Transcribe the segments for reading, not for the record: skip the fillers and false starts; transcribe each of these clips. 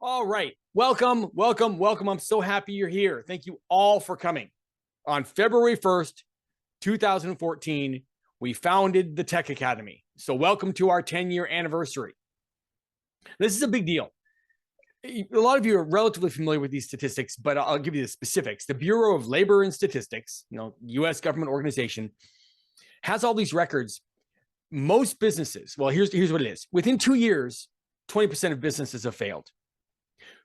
All right. Welcome, welcome, welcome. I'm so happy you're here. Thank you all for coming. On February 1st, 2014, we founded the Tech Academy. So welcome to our 10-year anniversary. This is a big deal. A lot of you are relatively familiar with these statistics, but I'll give you the specifics. The Bureau of Labor and Statistics, U.S. government organization, has all these records. Most businesses, well, here's what it is. Within 2 years, 20% of businesses have failed.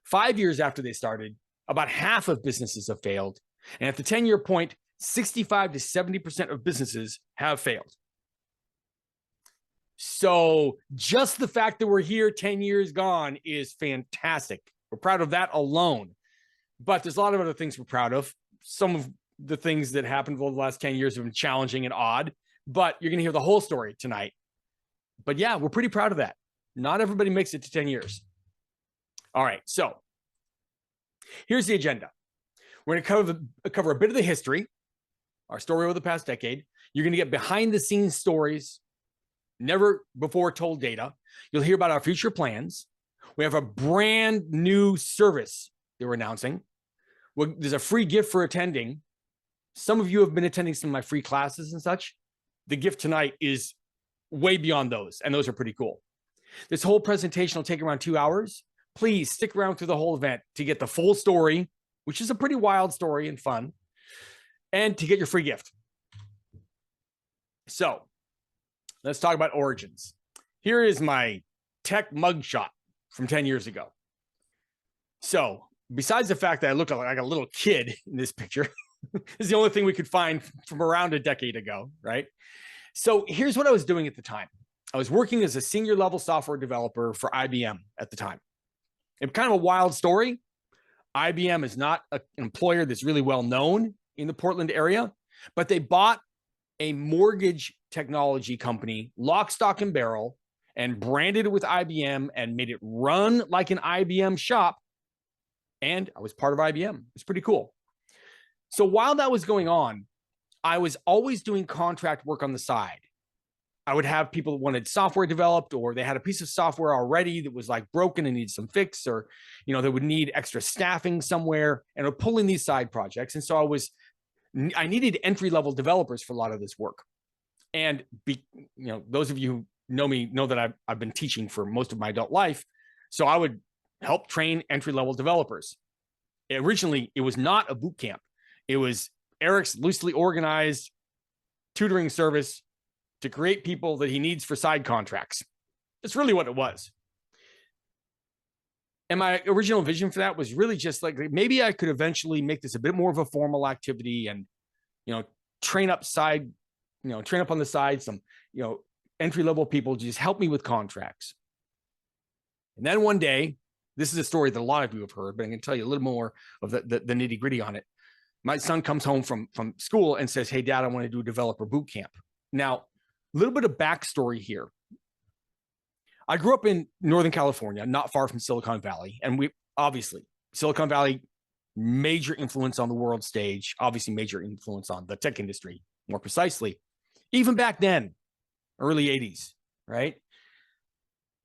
5 years after they started, about half of businesses have failed. And at the 10-year point, 65 to 70% of businesses have failed. So just the fact that we're here 10 years gone is fantastic. We're proud of that alone. But there's a lot of other things we're proud of. Some of the things that happened over the last 10 years have been challenging and odd, but you're going to hear the whole story tonight. But yeah, we're pretty proud of that. Not everybody makes it to 10 years. All right, so here's the agenda. We're going to cover a bit of the history, our story over the past decade. You're going to get behind the scenes stories, never before told data. You'll hear about our future plans. We have a brand new service that we're announcing. There's a free gift for attending. Some of you have been attending some of my free classes and such. The gift tonight is way beyond those, and those are pretty cool. This whole presentation will take around 2 hours. Please stick around through the whole event to get the full story, which is a pretty wild story and fun, and to get your free gift. So let's talk about origins. Here is my tech mugshot from 10 years ago. So besides the fact that I look like a little kid in this picture, this is the only thing we could find from around a decade ago, right? So here's what I was doing at the time. I was working as a senior level software developer for IBM at the time. It's kind of a wild story. IBM is not an employer that's really well known in the Portland area, but they bought a mortgage technology company, lock, stock, and barrel, and branded it with IBM and made it run like an IBM shop. And I was part of IBM. It's pretty cool. So while that was going on, I was always doing contract work on the side. I would have people that wanted software developed, or they had a piece of software already that was like broken and needed some fix, or, they would need extra staffing somewhere, and I would pull in these side projects. And so I needed entry-level developers for a lot of this work. And those of you who know me know that I've been teaching for most of my adult life. So I would help train entry-level developers. Originally, it was not a boot camp. It was Erik's loosely organized tutoring service to create people that he needs for side contracts. That's really what it was. And my original vision for that was really just like, maybe I could eventually make this a bit more of a formal activity and, train up on the side some, entry-level people to just help me with contracts. And then one day, this is a story that a lot of you have heard, but I'm going to tell you a little more of the nitty-gritty on it. My son comes home from school and says, "Hey, Dad, I want to do a developer boot camp." Now, a little bit of backstory here. I grew up in Northern California, not far from Silicon Valley. And Silicon Valley, major influence on the world stage, obviously major influence on the tech industry, more precisely, even back then, early 80s, right?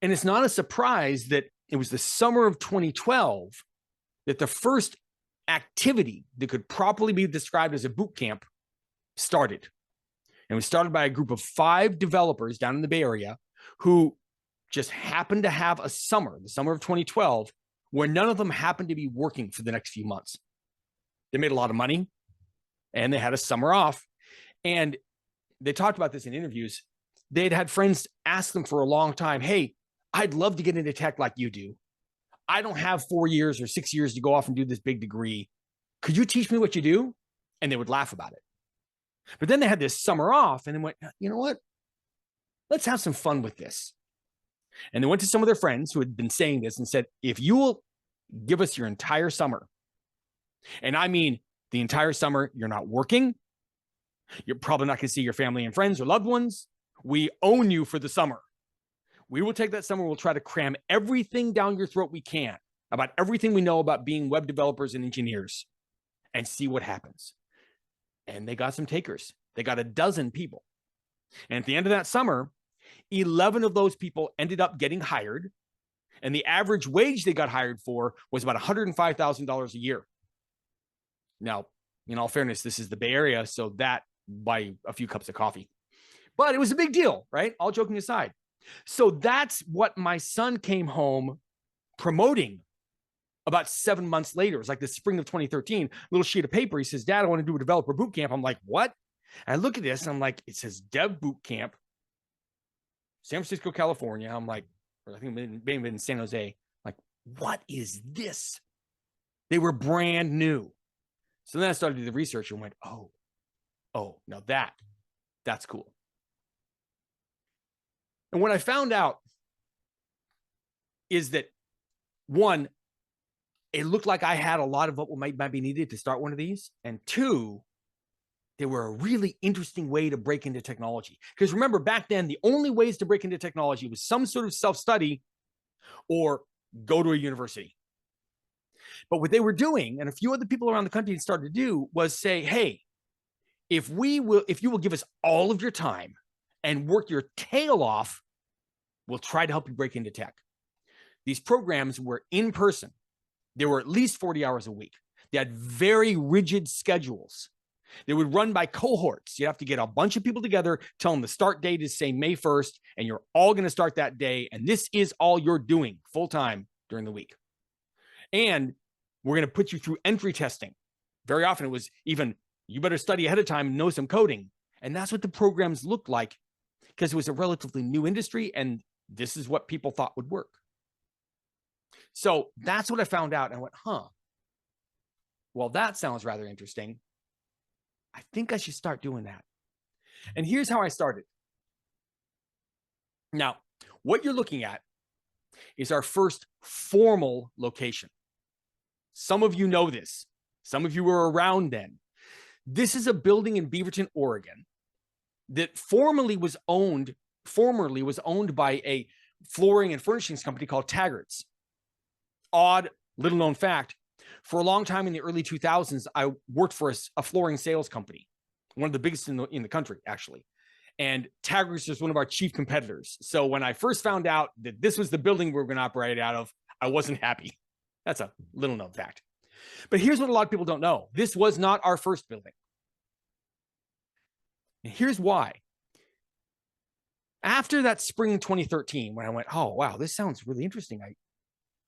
And it's not a surprise that it was the summer of 2012 that the first activity that could properly be described as a boot camp started. And it was started by a group of 5 developers down in the Bay Area who just happened to have the summer of 2012, where none of them happened to be working for the next few months. They made a lot of money and they had a summer off. And they talked about this in interviews. They'd had friends ask them for a long time, "Hey, I'd love to get into tech like you do. I don't have 4 years or 6 years to go off and do this big degree. Could you teach me what you do?" And they would laugh about it. But then they had this summer off and then went, "You know what? Let's have some fun with this." And they went to some of their friends who had been saying this and said, "If you will give us your entire summer," and I mean the entire summer, you're not working, you're probably not going to see your family and friends or loved ones. We own you for the summer. We will take that summer. We'll try to cram everything down your throat we can about everything we know about being web developers and engineers and see what happens. And they got some takers. They got a dozen people. And at the end of that summer, 11 of those people ended up getting hired And the average wage they got hired for was about $105,000 a year. Now, in all fairness, this is the Bay Area, so that by a few cups of coffee. But it was a big deal, right? All joking aside. So that's what my son came home promoting about 7 months later. It was like the spring of 2013, little sheet of paper. He says, Dad, I want to do a developer boot camp. I'm like, what? And I look at this and I'm like, it says Dev Boot Camp, San Francisco, California. I'm like, or I think it may have been San Jose. Like, what is this? They were brand new. So then I started to do the research and went, oh, now that's cool. And what I found out is that, one, it looked like I had a lot of what might be needed to start one of these. And two, they were a really interesting way to break into technology. Because remember, back then, the only ways to break into technology was some sort of self-study or go to a university. But what they were doing, and a few other people around the country started to do, was say, hey, if you will give us all of your time and work your tail off, we'll try to help you break into tech. These programs were in person. They were at least 40 hours a week. They had very rigid schedules. They would run by cohorts. You have to get a bunch of people together, tell them the start date is, say, May 1st, and you're all going to start that day. And this is all you're doing full time during the week. And we're going to put you through entry testing. Very often it was even, you better study ahead of time and know some coding. And that's what the programs looked like, because it was a relatively new industry and this is what people thought would work. So that's what I found out. And I went, well, that sounds rather interesting. I think I should start doing that. And here's how I started. Now, what you're looking at is our first formal location. Some of you know this. Some of you were around then. This is a building in Beaverton, Oregon, that formerly was owned by a flooring and furnishings company called Taggart's. Odd, little known fact, for a long time in the early 2000s, I worked for a flooring sales company, one of the biggest in the country, actually. And Taggart's was one of our chief competitors. So when I first found out that this was the building we were going to operate out of, I wasn't happy. That's a little known fact. But here's what a lot of people don't know. This was not our first building. And here's why. After that spring 2013, when I went, oh, wow, this sounds really interesting. I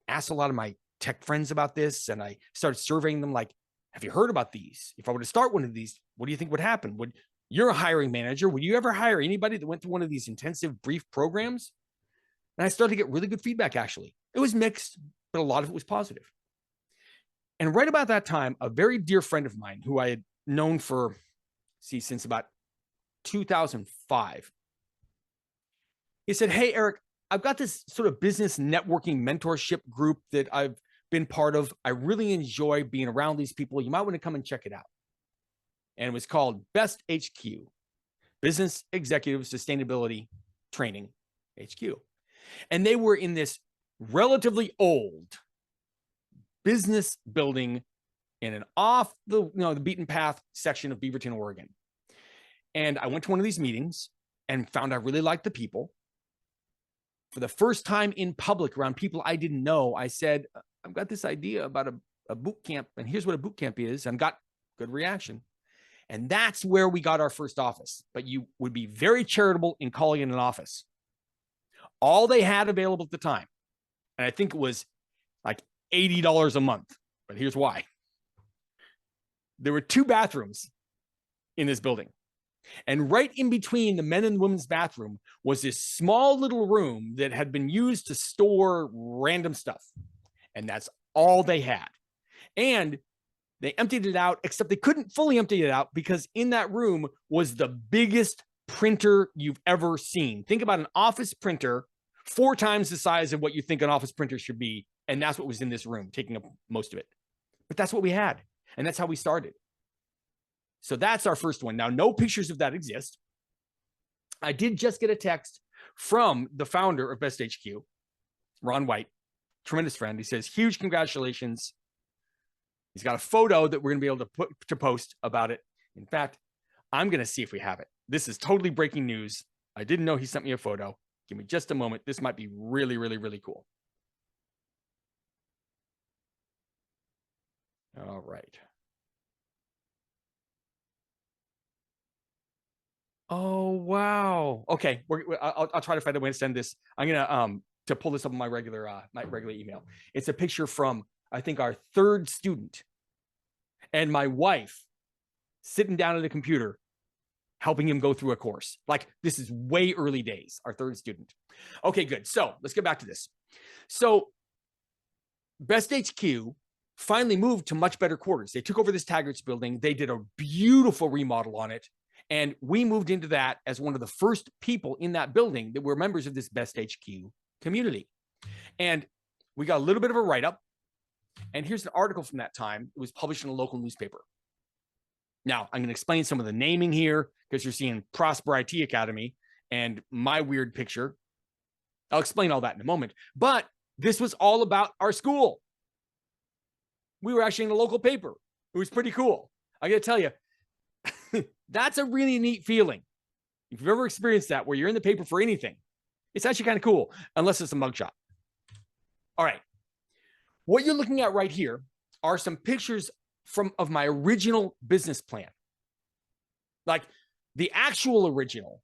asked a lot of my tech friends about this, and I started surveying them like, have you heard about these? If I were to start one of these, what do you think would happen? You're a hiring manager. Would you ever hire anybody that went through one of these intensive brief programs? And I started to get really good feedback, actually. It was mixed, but a lot of it was positive. And right about that time, a very dear friend of mine who I had known since about 2005, he said, hey, Eric, I've got this sort of business networking mentorship group that I've been part of. I really enjoy being around these people. You might want to come and check it out. And it was called Best HQ, Business Executive Sustainability Training HQ. And they were in this relatively old business building in an off the beaten path section of Beaverton, Oregon. And I went to one of these meetings and found I really liked the people. For the first time in public around people I didn't know, I said, I've got this idea about a boot camp, and here's what a boot camp is, and got good reaction. And that's where we got our first office. But you would be very charitable in calling it an office. All they had available at the time, and I think it was like $80 a month, but here's why. There were 2 bathrooms in this building. And right in between the men and women's bathroom was this small little room that had been used to store random stuff. And that's all they had. And they emptied it out, except they couldn't fully empty it out because in that room was the biggest printer you've ever seen. Think about an office printer 4 times the size of what you think an office printer should be. And that's what was in this room, taking up most of it. But that's what we had. And that's how we started. So that's our first one. Now, no pictures of that exist. I did just get a text from the founder of Best HQ, Ron White, tremendous friend. He says, huge congratulations. He's got a photo that we're going to be able to post about it. In fact, I'm going to see if we have it. This is totally breaking news. I didn't know he sent me a photo. Give me just a moment. This might be really, really, really cool. All right. Oh, wow. Okay. I'll try to find a way to send this. I'm going to pull this up on my regular email. It's a picture from, I think, our third student and my wife sitting down at a computer, helping him go through a course. Like, this is way early days, our third student. Okay, good. So let's get back to this. So Best HQ finally moved to much better quarters. They took over this Taggart's building. They did a beautiful remodel on it. And we moved into that as one of the first people in that building that were members of this Best HQ community. And we got a little bit of a write-up. And here's an article from that time. It was published in a local newspaper. Now, I'm going to explain some of the naming here because you're seeing Prosper IT Academy and my weird picture. I'll explain all that in a moment. But this was all about our school. We were actually in a local paper. It was pretty cool. I got to tell you, that's a really neat feeling. If you've ever experienced that, where you're in the paper for anything, it's actually kind of cool, unless it's a mugshot. All right. What you're looking at right here are some pictures of my original business plan. Like, the actual original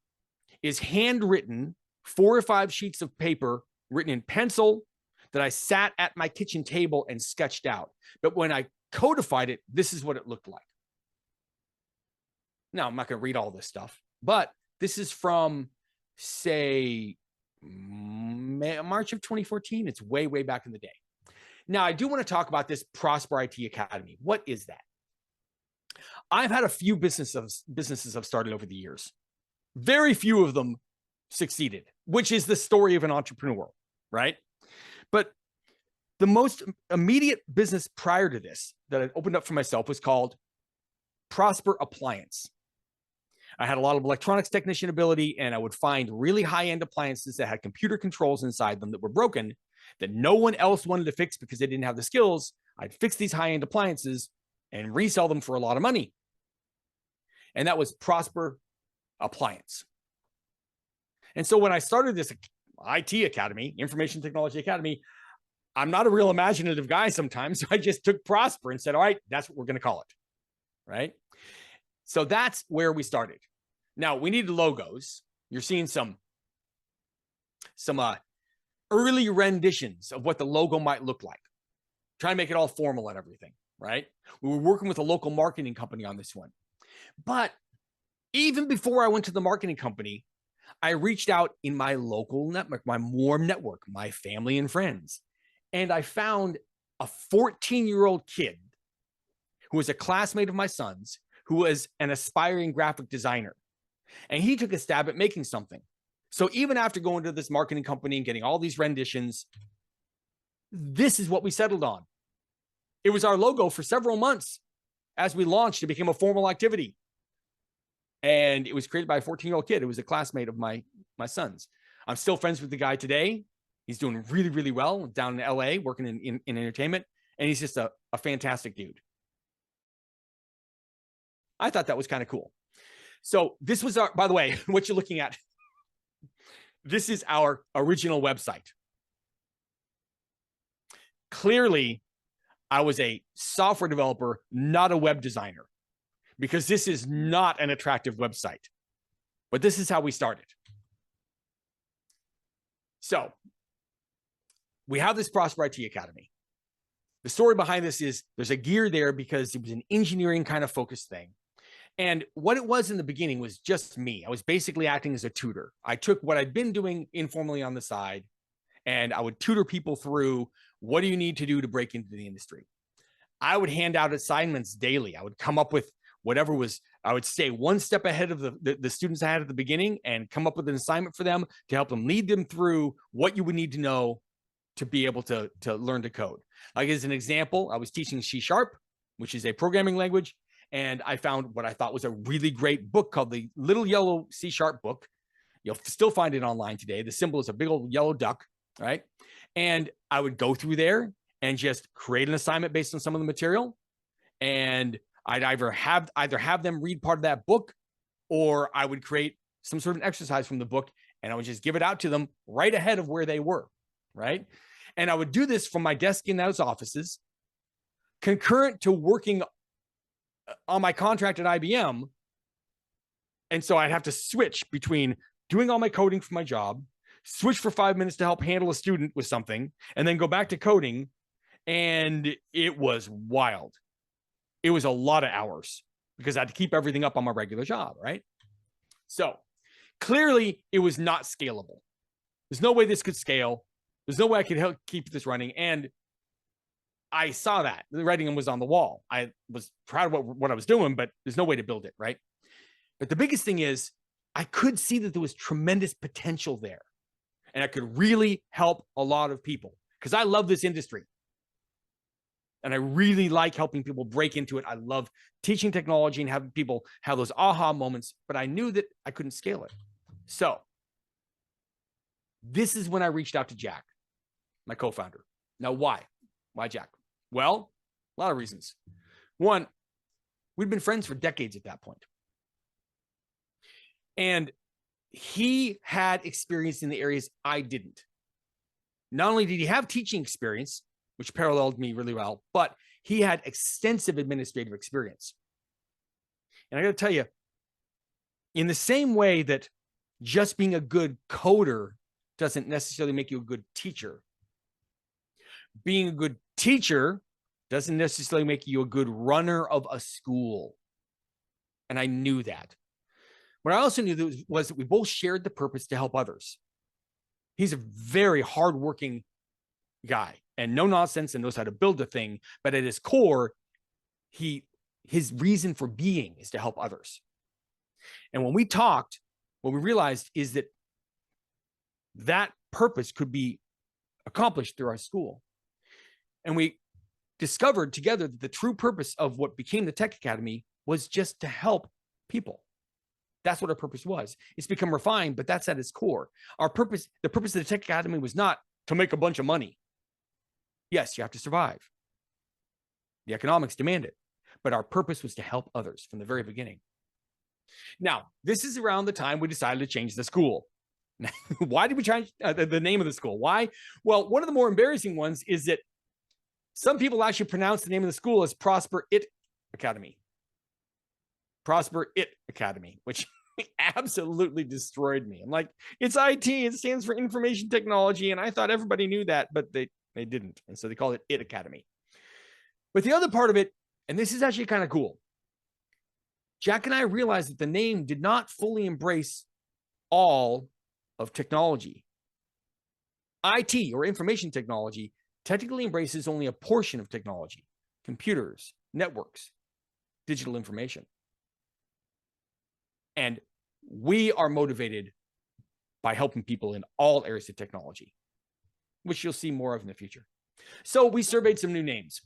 is handwritten, 4 or 5 sheets of paper written in pencil that I sat at my kitchen table and sketched out. But when I codified it, this is what it looked like. Now, I'm not going to read all this stuff, but this is from, say, March of 2014. It's way, way back in the day. Now, I do want to talk about this Prosper IT Academy. What is that? I've had a few businesses I've started over the years. Very few of them succeeded, which is the story of an entrepreneur, right? But the most immediate business prior to this that I opened up for myself was called Prosper Appliance. I had a lot of electronics technician ability, and I would find really high-end appliances that had computer controls inside them that were broken, that no one else wanted to fix because they didn't have the skills. I'd fix these high-end appliances and resell them for a lot of money. And that was Prosper Appliance. And so when I started this IT Academy, Information Technology Academy, I'm not a real imaginative guy sometimes. So I just took Prosper and said, all right, that's what we're going to call it. Right? So that's where we started. Now, we needed logos. You're seeing some early renditions of what the logo might look like. Try to make it all formal and everything, right? We were working with a local marketing company on this one. But even before I went to the marketing company, I reached out in my local network, my warm network, my family and friends. And I found a 14-year-old kid who was a classmate of my son's, who was an aspiring graphic designer. And he took a stab at making something. So even after going to this marketing company and getting all these renditions, this is what we settled on. It was our logo for several months as we launched. It became a formal activity. And it was created by a 14-year-old kid. It was a classmate of my son's. I'm still friends with the guy today. He's doing really, really well down in LA, working in entertainment. And he's just a fantastic dude. I thought that was kind of cool. So this was by the way, what you're looking at, this is our original website. Clearly, I was a software developer, not a web designer, because this is not an attractive website. But this is how we started. So we have this Prosper IT Academy. The story behind this is there's a gear there because it was an engineering kind of focused thing. And what it was in the beginning was just me. I was basically acting as a tutor. I took what I'd been doing informally on the side, and I would tutor people through, what do you need to do to break into the industry? I would hand out assignments daily. I would come up with whatever was, I would stay one step ahead of the students I had at the beginning and come up with an assignment for them to help them lead them through what you would need to know to be able to learn to code. Like, as an example, I was teaching C#, which is a programming language. And I found what I thought was a really great book called the Little Yellow C# Book. You'll still find it online today. The symbol is a big old yellow duck, right? And I would go through there and just create an assignment based on some of the material. And I'd either have them read part of that book, or I would create some sort of exercise from the book, and I would just give it out to them right ahead of where they were, right? And I would do this from my desk in those offices concurrent to working on my contract at IBM. And so I'd have to switch between doing all my coding for my job, switch for 5 minutes to help handle a student with something, and then go back to coding. And it was wild. It was a lot of hours because I had to keep everything up on my regular job, right? So clearly it was not scalable. There's no way this could scale. There's no way I could help keep this running. And I saw that the writing was on the wall. I was proud of what I was doing, but there's no way to build it, right? But the biggest thing is I could see that there was tremendous potential there, and I could really help a lot of people because I love this industry. And I really like helping people break into it. I love teaching technology and having people have those aha moments, but I knew that I couldn't scale it. So this is when I reached out to Jack, my co-founder. Now, why? Why Jack? Well, a lot of reasons. One, we'd been friends for decades at that point. And he had experience in the areas I didn't. Not only did he have teaching experience, which paralleled me really well, but he had extensive administrative experience. And I got to tell you, in the same way that just being a good coder doesn't necessarily make you a good teacher, being a good teacher doesn't necessarily make you a good runner of a school. And I knew that. What I also knew was that we both shared the purpose to help others. He's a very hardworking guy and no nonsense and knows how to build a thing. But at his core, his reason for being is to help others. And when we talked, what we realized is that that purpose could be accomplished through our school. And we discovered together that the true purpose of what became the Tech Academy was just to help people. That's what our purpose was. It's become refined, but that's at its core. Our purpose, the purpose of the Tech Academy was not to make a bunch of money. Yes, you have to survive. The economics demand it. But our purpose was to help others from the very beginning. Now, this is around the time we decided to change the school. Why did we change the name of the school? Why? Well, one of the more embarrassing ones is that some people actually pronounce the name of the school as Prosper It Academy. Prosper It Academy, which absolutely destroyed me. I'm like, it's IT, it stands for information technology. And I thought everybody knew that, but they didn't. And so they called it It Academy. But the other part of it, and this is actually kind of cool, Jack and I realized that the name did not fully embrace all of technology. IT, or information technology, technically embraces only a portion of technology: computers, networks, digital information. And we are motivated by helping people in all areas of technology, which you'll see more of in the future. So we surveyed some new names,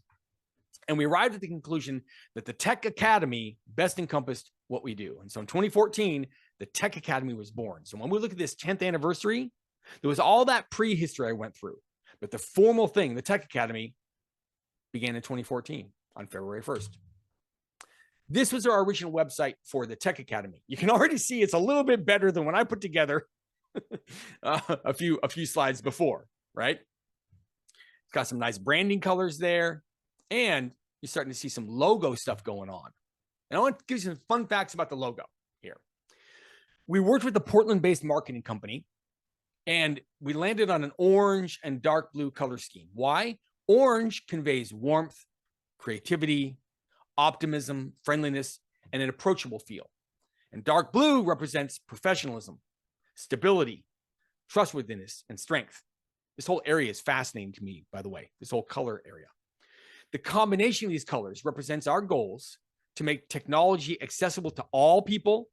and we arrived at the conclusion that the Tech Academy best encompassed what we do. And so in 2014, the Tech Academy was born. So when we look at this 10th anniversary, there was all that prehistory I went through. But the formal thing, the Tech Academy, began in 2014 on February 1st. This was our original website for the Tech Academy. You can already see it's a little bit better than when I put together a few slides before, right? It's got some nice branding colors there, and you're starting to see some logo stuff going on. And I want to give you some fun facts about the logo here. We worked with a Portland-based marketing company, and we landed on an orange and dark blue color scheme. Why? Orange conveys warmth, creativity, optimism, friendliness, and an approachable feel. And dark blue represents professionalism, stability, trustworthiness, and strength. This whole area is fascinating to me, by the way, this whole color area. The combination of these colors represents our goals to make technology accessible to all people,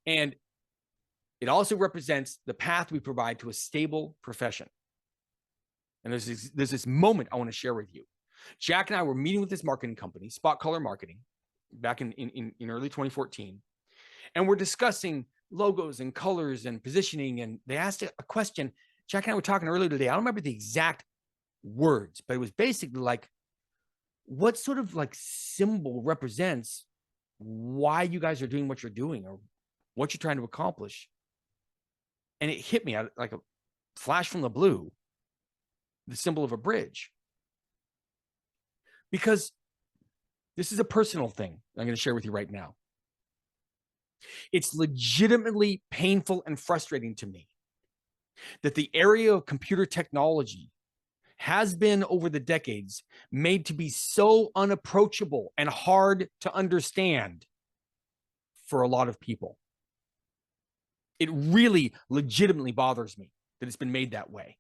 and it also represents the path we provide to a stable profession. And there's this moment I want to share with you. Jack and I were meeting with this marketing company, Spot Color Marketing, back in early 2014. And we're discussing logos and colors and positioning. And they asked a question. Jack and I were talking earlier today. I don't remember the exact words, but it was basically like, what sort of like symbol represents why you guys are doing what you're doing or what you're trying to accomplish? And it hit me like a flash from the blue, the symbol of a bridge. because this is a personal thing I'm going to share with you right now. It's legitimately painful and frustrating to me that the area of computer technology has been over the decades made to be so unapproachable and hard to understand for a lot of people. It really legitimately bothers me that it's been made that way.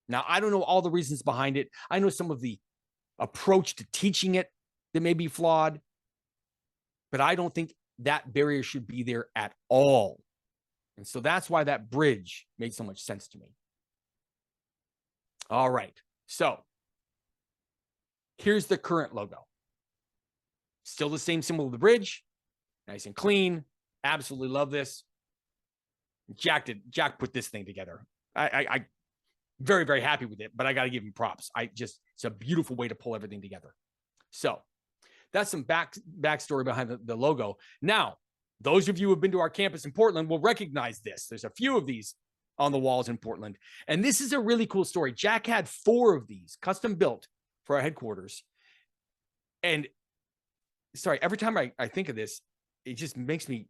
Now, I don't know all the reasons behind it. I know some of the approach to teaching it that may be flawed, but I don't think that barrier should be there at all. And so that's why that bridge made so much sense to me. All right. So here's the current logo. Still the same symbol of the bridge. Nice and clean. Absolutely love this. Jack put this thing together. I very, very happy with it, but I got to give him props. It's a beautiful way to pull everything together. So that's some backstory behind the logo. Now, those of you who have been to our campus in Portland will recognize this. There's a few of these on the walls in Portland. And this is a really cool story. Jack had 4 of these custom built for our headquarters. And sorry, every time I think of this, it just makes me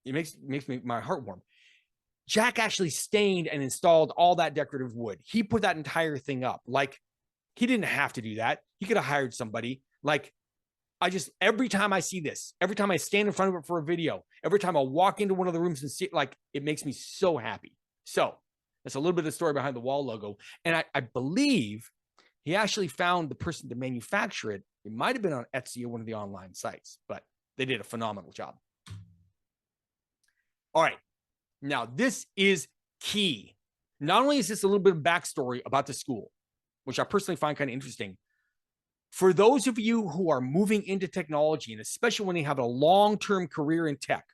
my heart warm. Jack actually stained and installed all that decorative wood. He put that entire thing up. Like, he didn't have to do that. He could have hired somebody. Like, every time I see this, every time I stand in front of it for a video, every time I walk into one of the rooms and see it, like, it makes me so happy. So that's a little bit of the story behind the wall logo. And I believe he actually found the person to manufacture it. It might have been on Etsy or one of the online sites, but they did a phenomenal job. All right. Now, this is key. Not only is this a little bit of backstory about the school, which I personally find kind of interesting, for those of you who are moving into technology, and especially when you have a long-term career in tech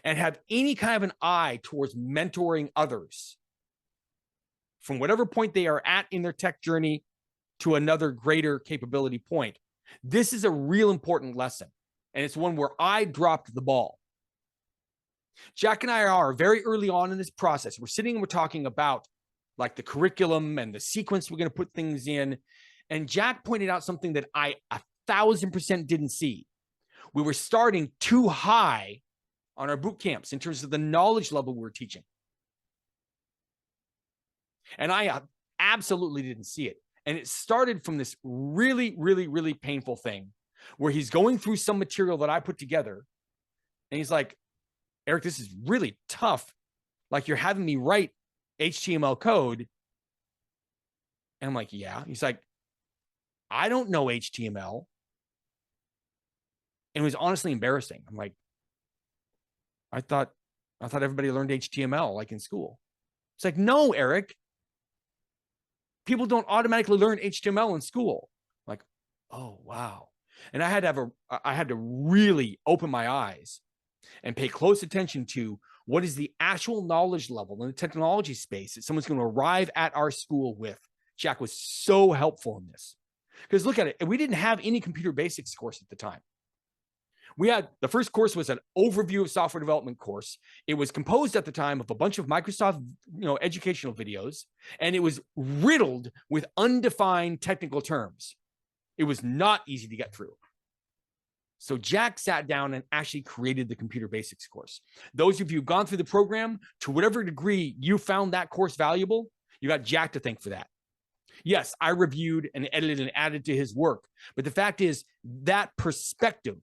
and have any kind of an eye towards mentoring others from whatever point they are at in their tech journey to another greater capability point, this is a real important lesson. And it's one where I dropped the ball. Jack and I are very early on in this process. We're sitting and we're talking about like the curriculum and the sequence we're going to put things in. And Jack pointed out something that I 1,000% didn't see. We were starting too high on our boot camps in terms of the knowledge level we were teaching. And I absolutely didn't see it. And it started from this really, really, really painful thing where he's going through some material that I put together. And he's like, Eric, this is really tough. Like, you're having me write HTML code. And I'm like, yeah. He's like, I don't know HTML. And it was honestly embarrassing. I'm like, I thought everybody learned HTML like in school. It's like, no, Eric. People don't automatically learn HTML in school. I'm like, oh, wow. And I had to really open my eyes and pay close attention to what is the actual knowledge level in the technology space that someone's going to arrive at our school with. Jack was so helpful in this. Because look at it, we didn't have any computer basics course at the time. The first course was an overview of software development course. It was composed at the time of a bunch of Microsoft, educational videos, and it was riddled with undefined technical terms. It was not easy to get through. So Jack sat down and actually created the computer basics course. Those of you who've gone through the program, to whatever degree you found that course valuable, you got Jack to thank for that. Yes, I reviewed and edited and added to his work. But the fact is, that perspective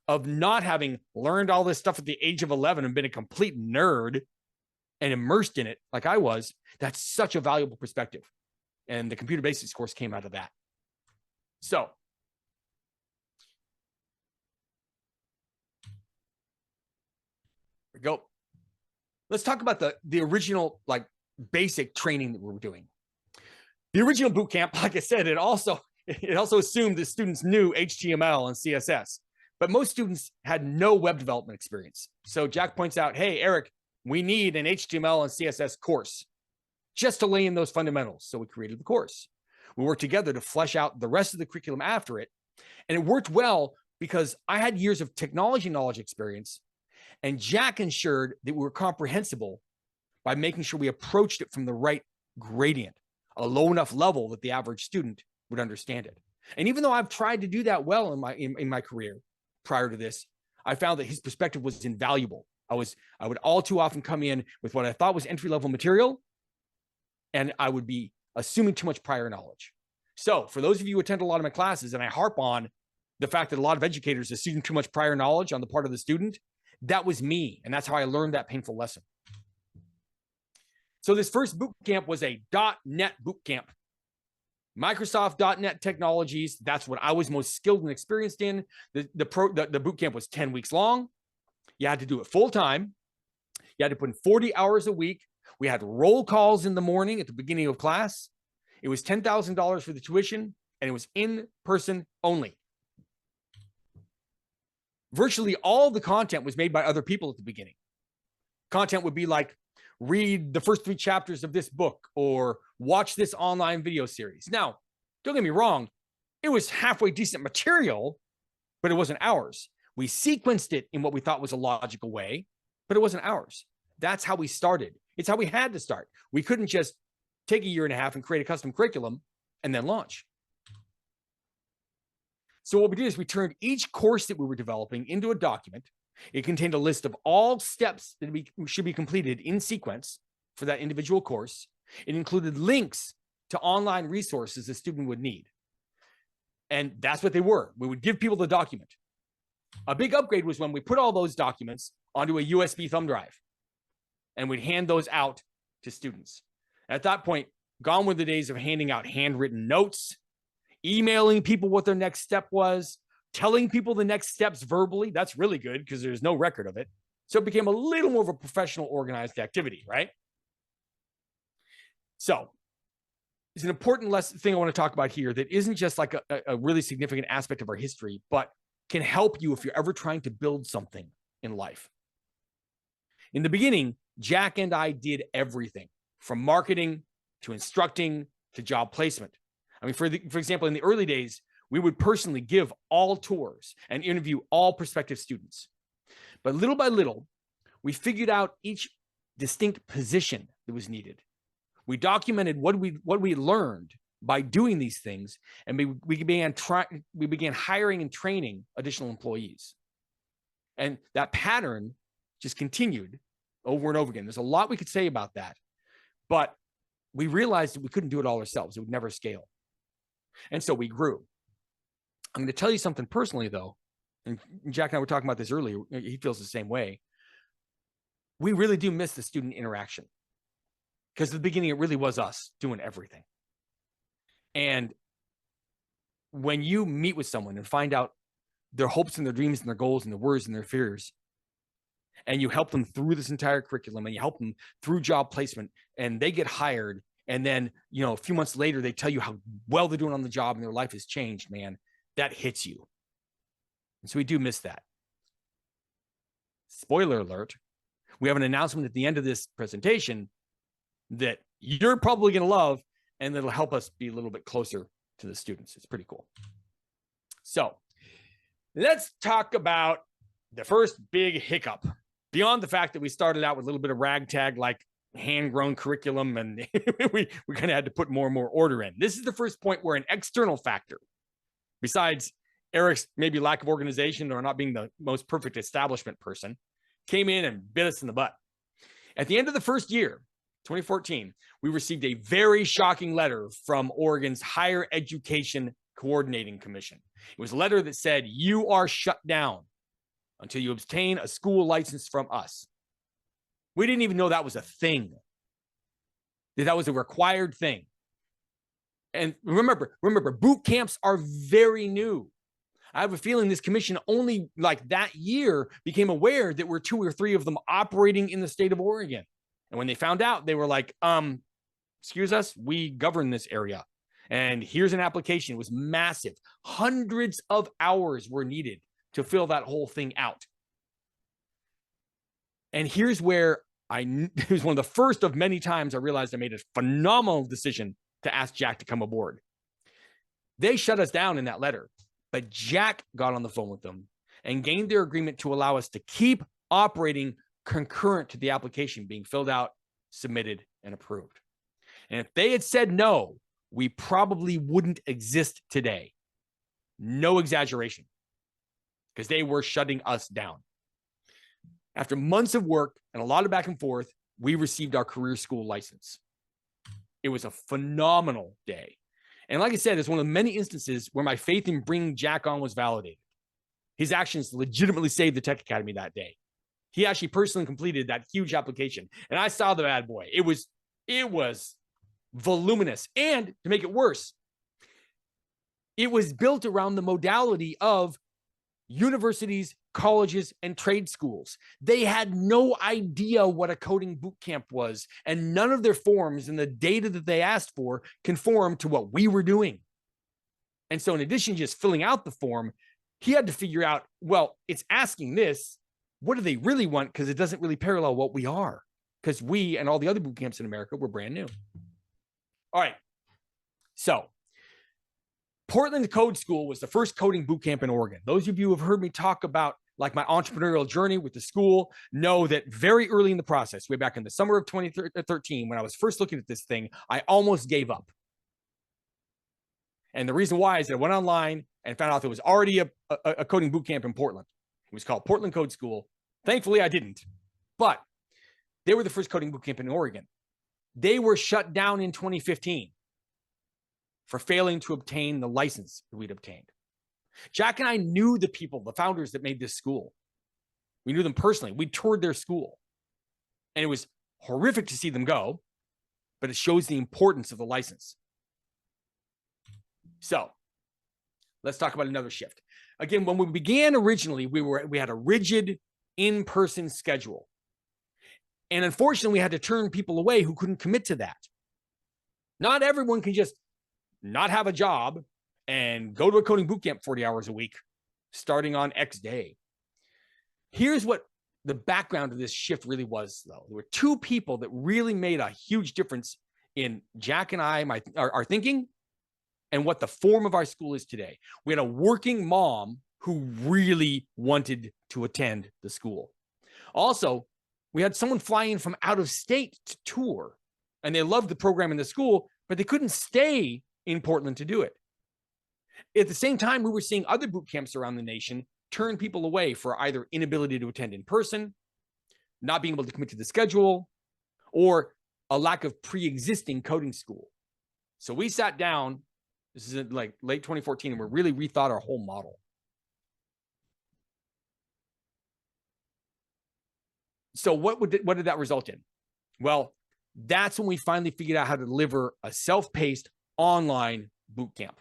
of not having learned all this stuff at the age of 11 and been a complete nerd and immersed in it like I was, that's such a valuable perspective. And the computer basics course came out of that. So here we go. Let's talk about the original basic training that we were doing. The original boot camp, like I said, it also assumed that students knew HTML and CSS, but most students had no web development experience. So Jack points out, hey, Eric, we need an HTML and CSS course just to lay in those fundamentals. So we created the course. We worked together to flesh out the rest of the curriculum after it. And it worked well because I had years of technology knowledge experience, and Jack ensured that we were comprehensible by making sure we approached it from the right gradient, a low enough level that the average student would understand it. And even though I've tried to do that well in my career prior to this, I found that his perspective was invaluable. I would all too often come in with what I thought was entry-level material, and I would be assuming too much prior knowledge. So for those of you who attend a lot of my classes, and I harp on the fact that a lot of educators assume too much prior knowledge on the part of the student, that was me, and that's how I learned that painful lesson. So this first boot camp was a .NET boot camp. Microsoft .NET technologies, that's what I was most skilled and experienced in. The boot camp was 10 weeks long. You had to do it full time. You had to put in 40 hours a week. We had roll calls in the morning at the beginning of class. It was $10,000 for the tuition, and it was in person only. Virtually all the content was made by other people at the beginning. Content would be like, read the first 3 chapters of this book or watch this online video series. Now, don't get me wrong, it was halfway decent material, but it wasn't ours. We sequenced it in what we thought was a logical way, but it wasn't ours. That's how we started. It's how we had to start. We couldn't just take a year and a half and create a custom curriculum and then launch. So what we did is we turned each course that we were developing into a document. It contained a list of all steps that should be completed in sequence for that individual course. It included links to online resources the student would need. And that's what they were. We would give people the document. A big upgrade was when we put all those documents onto a USB thumb drive, and we'd hand those out to students. At that point, gone were the days of handing out handwritten notes, emailing people what their next step was, telling people the next steps verbally. That's really good because there's no record of it. So it became a little more of a professional, organized activity, right? So it's an important thing I want to talk about here that isn't just like a really significant aspect of our history, but can help you if you're ever trying to build something in life. In the beginning, Jack and I did everything from marketing to instructing to job placement. I mean, for example, in the early days, we would personally give all tours and interview all prospective students. But little by little, we figured out each distinct position that was needed. We documented what we learned by doing these things, and we began hiring and training additional employees. And that pattern just continued over and over again. There's a lot we could say about that, but we realized that we couldn't do it all ourselves. It would never scale. And so we grew. I'm going to tell you something personally, though, and Jack and I were talking about this earlier. He feels the same way. We really do miss the student interaction, because at the beginning, it really was us doing everything. And when you meet with someone and find out their hopes and their dreams and their goals and their worries and their fears, and you help them through this entire curriculum, and you help them through job placement, and they get hired, and then, you know, a few months later, they tell you how well they're doing on the job and their life has changed, man, that hits you. And so we do miss that. Spoiler alert, we have an announcement at the end of this presentation that you're probably going to love, and that'll help us be a little bit closer to the students. It's pretty cool. So let's talk about the first big hiccup. Beyond the fact that we started out with a little bit of ragtag, like hand-grown curriculum, and we kind of had to put more and more order in. This is the first point where an external factor, besides Erik's maybe lack of organization or not being the most perfect establishment person, came in and bit us in the butt. At the end of the first year, 2014, we received a very shocking letter from Oregon's Higher Education Coordinating Commission. It was a letter that said, "You are shut down until you obtain a school license from us." We didn't even know that was a thing, that was a required thing. And remember, boot camps are very new. I have a feeling this commission only like that year became aware that we're 2 or 3 of them operating in the state of Oregon. And when they found out, they were like, excuse us, we govern this area. And here's an application. It was massive. Hundreds of hours were needed to fill that whole thing out. And here's where it was one of the first of many times I realized I made a phenomenal decision to ask Jack to come aboard. They shut us down in that letter, but Jack got on the phone with them and gained their agreement to allow us to keep operating concurrent to the application being filled out, submitted, and approved. And if they had said no, we probably wouldn't exist today. No exaggeration, because they were shutting us down. After months of work and a lot of back and forth, we received our career school license. It was a phenomenal day. And like I said, it's one of the many instances where my faith in bringing Jack on was validated. His actions legitimately saved the Tech Academy that day. He actually personally completed that huge application. And I saw the bad boy. It was voluminous. And to make it worse, it was built around the modality of universities, colleges, and trade schools. They had no idea what a coding boot camp was, and none of their forms and the data that they asked for conformed to what we were doing. And so in addition to just filling out the form, he had to figure out, well, it's asking this. What do they really want? Because it doesn't really parallel what we are, because we and all the other boot camps in America were brand new. All right. So Portland Code School was the first coding boot camp in Oregon. Those of you who have heard me talk about like my entrepreneurial journey with the school know that very early in the process, way back in the summer of 2013, when I was first looking at this thing, I almost gave up. And the reason why is that I went online and found out there was already a coding boot camp in Portland. It was called Portland Code School. Thankfully, I didn't. But they were the first coding boot camp in Oregon. They were shut down in 2015 for failing to obtain the license that we'd obtained. Jack and I knew the people, the founders that made this school. We knew them personally. We toured their school. And it was horrific to see them go, but it shows the importance of the license. So let's talk about another shift. Again, when we began originally, we had a rigid in-person schedule. And unfortunately, we had to turn people away who couldn't commit to that. Not everyone can just not have a job and go to a coding bootcamp 40 hours a week, starting on X day. Here's what the background of this shift really was, though. There were two people that really made a huge difference in Jack and I, our thinking, and what the form of our school is today. We had a working mom who really wanted to attend the school. Also, we had someone flying from out of state to tour, and they loved the program in the school, but they couldn't stay in Portland to do it. At the same time, we were seeing other boot camps around the nation turn people away for either inability to attend in person, not being able to commit to the schedule, or a lack of pre-existing coding school. So we sat down, this is in like late 2014, and we really rethought our whole model. So what did that result in? Well, that's when we finally figured out how to deliver a self-paced online boot camp.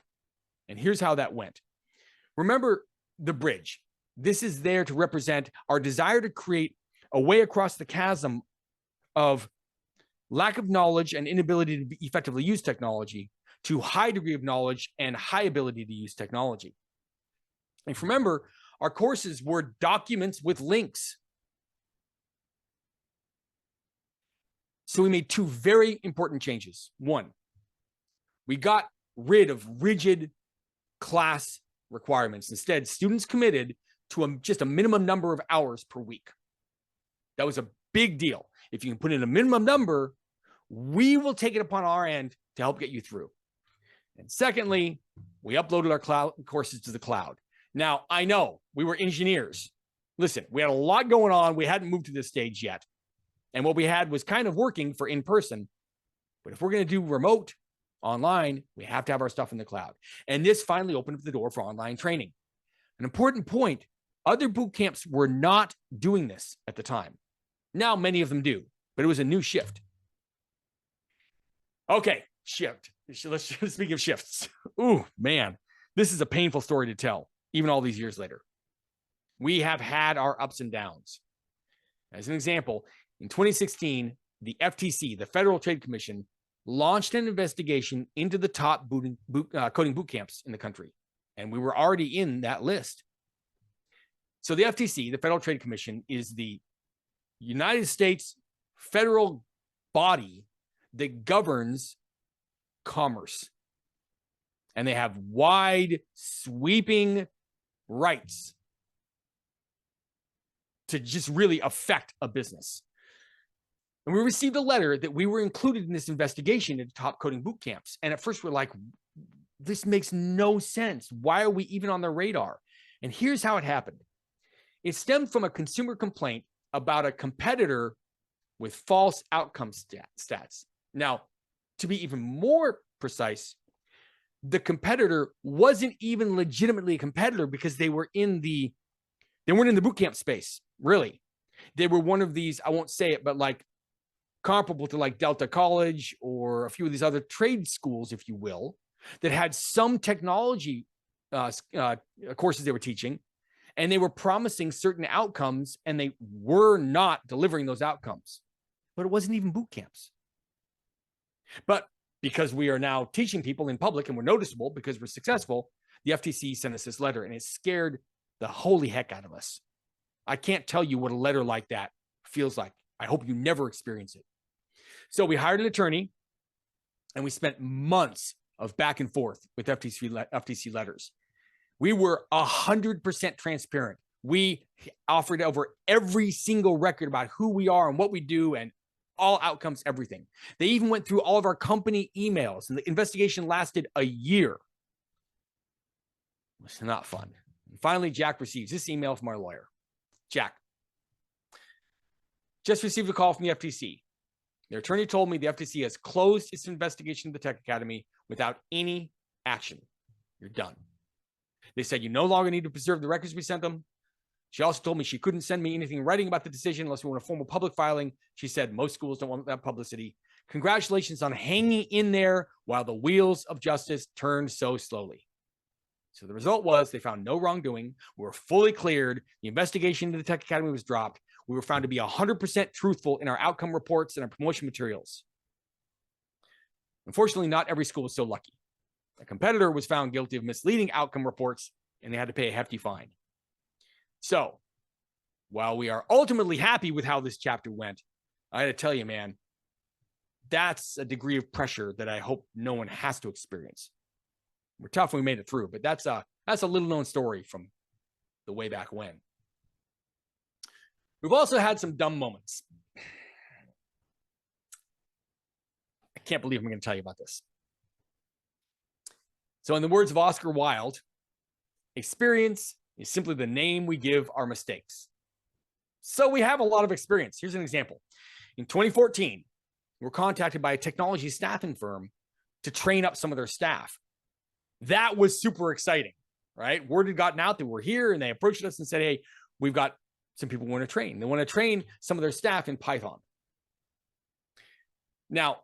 And here's how that went. Remember the bridge. This is there to represent our desire to create a way across the chasm of lack of knowledge and inability to effectively use technology to high degree of knowledge and high ability to use technology. And remember, our courses were documents with links. So we made two very important changes. One, we got rid of rigid class requirements. Instead, students committed to just a minimum number of hours per week. That was a big deal. If you can put in a minimum number, we will take it upon our end to help get you through. And secondly, we uploaded our cloud courses to the cloud. Now, I know we were engineers. Listen, we had a lot going on. We hadn't moved to this stage yet. And what we had was kind of working for in-person. But if we're going to do remote, online, we have to have our stuff in the cloud. And this finally opened up the door for online training. An important point, other boot camps were not doing this at the time. Now many of them do, but it was a new shift. Okay, shift. Let's speak of shifts. Ooh, man, this is a painful story to tell, even all these years later. We have had our ups and downs. As an example, in 2016, the FTC, the Federal Trade Commission, launched an investigation into the top coding boot camps in the country. And we were already in that list. So the FTC, the Federal Trade Commission, is the United States federal body that governs commerce. And they have wide, sweeping rights to just really affect a business. And we received a letter that we were included in this investigation into top coding boot camps. And at first we're like, this makes no sense. Why are we even on their radar? And here's how it happened. It stemmed from a consumer complaint about a competitor with false outcome stats. Now, to be even more precise, the competitor wasn't even legitimately a competitor because they weren't in the bootcamp space, really. They were one of these, I won't say it, but like comparable to like Delta College or a few of these other trade schools, if you will, that had some technology courses they were teaching, and they were promising certain outcomes, and they were not delivering those outcomes. But it wasn't even boot camps. But because we are now teaching people in public and we're noticeable because we're successful, the FTC sent us this letter, and it scared the holy heck out of us. I can't tell you what a letter like that feels like. I hope you never experience it. So we hired an attorney, and we spent months of back and forth with FTC letters. We were 100% transparent. We offered over every single record about who we are and what we do and all outcomes, everything. They even went through all of our company emails, and the investigation lasted a year. It was not fun. And finally, Jack receives this email from our lawyer. Jack, just received a call from the FTC. Their attorney told me the FTC has closed its investigation of the Tech Academy without any action. You're done. They said you no longer need to preserve the records we sent them. She also told me she couldn't send me anything in writing about the decision unless we want a formal public filing. She said most schools don't want that publicity. Congratulations on hanging in there while the wheels of justice turned so slowly. So the result was they found no wrongdoing. We were fully cleared. The investigation into the Tech Academy was dropped. We were found to be 100% truthful in our outcome reports and our promotion materials. Unfortunately, not every school was so lucky. A competitor was found guilty of misleading outcome reports, and they had to pay a hefty fine. So while we are ultimately happy with how this chapter went, I got to tell you, man, that's a degree of pressure that I hope no one has to experience. We're tough when we made it through, but that's a little known story from the way back when. We've also had some dumb moments. I can't believe I'm going to tell you about this. So in the words of Oscar Wilde, experience is simply the name we give our mistakes. So we have a lot of experience. Here's an example. In 2014, we were contacted by a technology staffing firm to train up some of their staff. That was super exciting, right? Word had gotten out that we're here, and they approached us and said, hey, we've got some people who want to train. They want to train some of their staff in Python. Now,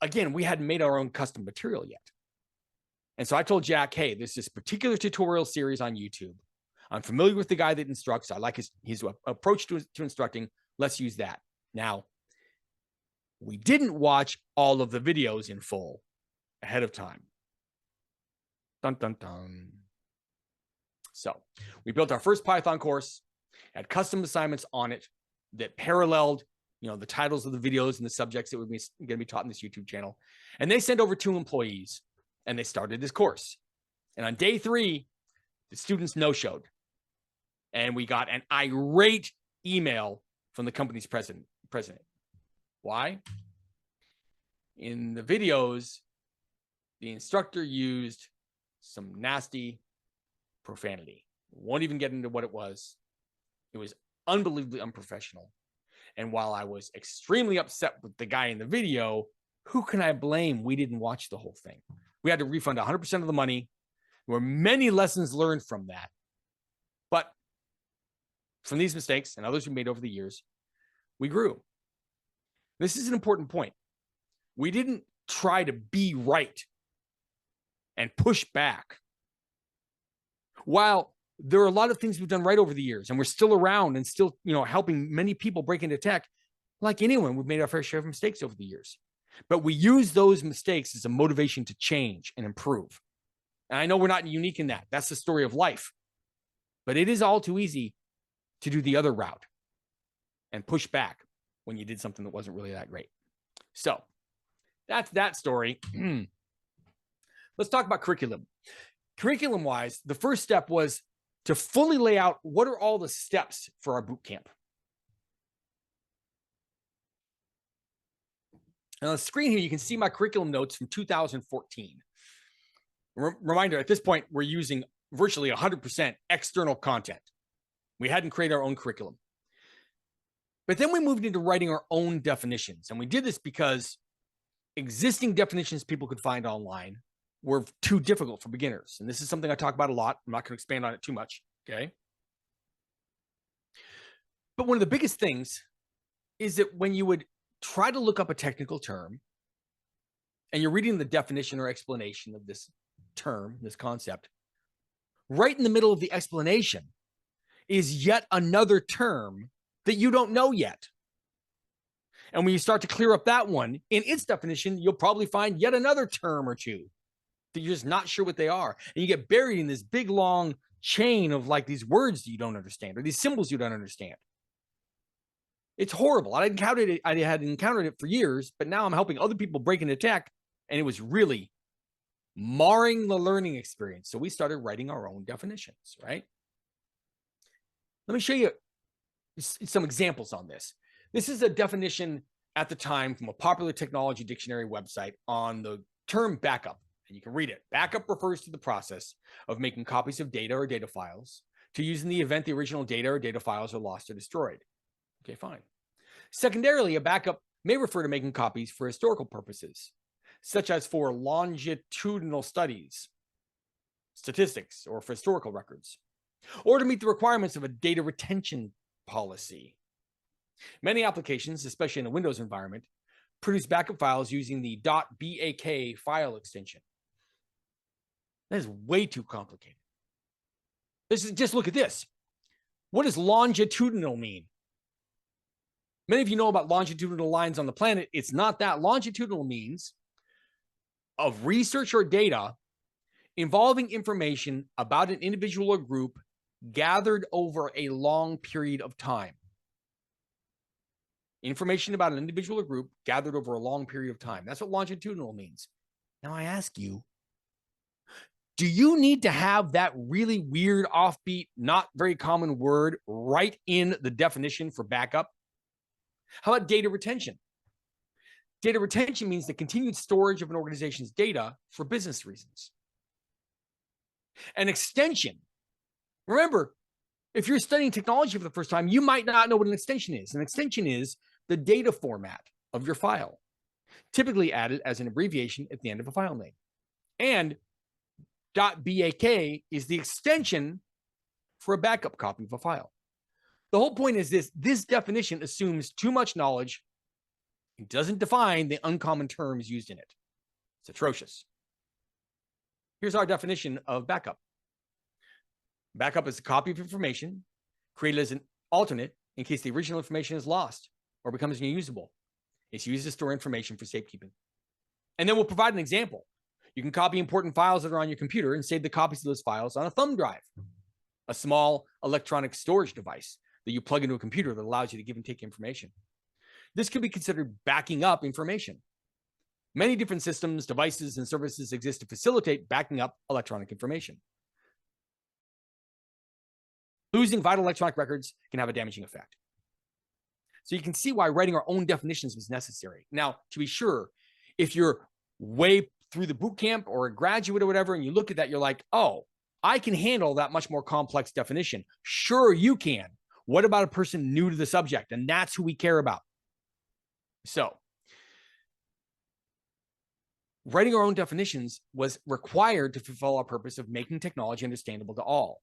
again, we hadn't made our own custom material yet. And so I told Jack, hey, there's this particular tutorial series on YouTube. I'm familiar with the guy that instructs. I like his approach to instructing. Let's use that. Now, we didn't watch all of the videos in full ahead of time. Dun, dun, dun. So we built our first Python course, had custom assignments on it that paralleled, the titles of the videos and the subjects that were going to be taught in this YouTube channel. And they sent over 2 employees, and they started this course. And on day 3, the students no-showed. And we got an irate email from the company's president. Why? In the videos, the instructor used some nasty profanity. Won't even get into what it was. It was unbelievably unprofessional. And while I was extremely upset with the guy in the video, who can I blame? We didn't watch the whole thing. We had to refund 100% of the money. There were many lessons learned from that. But from these mistakes and others we made over the years, we grew. This is an important point. We didn't try to be right and push back. While there are a lot of things we've done right over the years, and we're still around and still, helping many people break into tech, like anyone, we've made our fair share of mistakes over the years. But we use those mistakes as a motivation to change and improve. And I know we're not unique in that. That's the story of life. But it is all too easy to do the other route and push back when you did something that wasn't really that great. So that's that story. Let's talk about curriculum. Curriculum-wise, the first step was to fully lay out what are all the steps for our boot camp. And on the screen here, you can see my curriculum notes from 2014. Reminder, at this point, we're using virtually 100% external content. We hadn't created our own curriculum. But then we moved into writing our own definitions. And we did this because existing definitions people could find online were too difficult for beginners. And this is something I talk about a lot. I'm not going to expand on it too much, okay? But one of the biggest things is that when you would try to look up a technical term and you're reading the definition or explanation of this term, this concept, right in the middle of the explanation is yet another term that you don't know yet. And when you start to clear up that one, in its definition, you'll probably find yet another term or two that you're just not sure what they are. And you get buried in this big, long chain of like these words that you don't understand or these symbols you don't understand. It's horrible. I had encountered it for years, but now I'm helping other people break into tech, and it was really marring the learning experience. So we started writing our own definitions, right? Let me show you some examples on this. This is a definition at the time from a popular technology dictionary website on the term backup. And you can read it. Backup refers to the process of making copies of data or data files to use in the event the original data or data files are lost or destroyed. Okay, fine. Secondarily, a backup may refer to making copies for historical purposes, such as for longitudinal studies, statistics, or for historical records, or to meet the requirements of a data retention policy. Many applications, especially in a Windows environment, produce backup files using the .bak file extension. That is way too complicated. Just look at this. What does longitudinal mean? Many of you know about longitudinal lines on the planet. It's not that. Longitudinal means of research or data involving information about an individual or group gathered over a long period of time. Information about an individual or group gathered over a long period of time. That's what longitudinal means. Now I ask you, do you need to have that really weird, offbeat, not very common word right in the definition for backup? How about data retention? Data retention means the continued storage of an organization's data for business reasons. An extension. Remember, if you're studying technology for the first time, you might not know what an extension is. An extension is the data format of your file, typically added as an abbreviation at the end of a file name. And .bak is the extension for a backup copy of a file. The whole point is this definition assumes too much knowledge. It doesn't define the uncommon terms used in it. It's atrocious. Here's our definition of backup. Backup is a copy of information created as an alternate in case the original information is lost or becomes unusable. It's used to store information for safekeeping. And then we'll provide an example. You can copy important files that are on your computer and save the copies of those files on a thumb drive, a small electronic storage device that you plug into a computer that allows you to give and take information. This could be considered backing up information. Many different systems, devices, and services exist to facilitate backing up electronic information. Losing vital electronic records can have a damaging effect. So you can see why writing our own definitions was necessary. Now, to be sure, if you're way through the boot camp or a graduate or whatever, and you look at that, you're like, oh, I can handle that much more complex definition. Sure, you can. What about a person new to the subject? And that's who we care about. So writing our own definitions was required to fulfill our purpose of making technology understandable to all.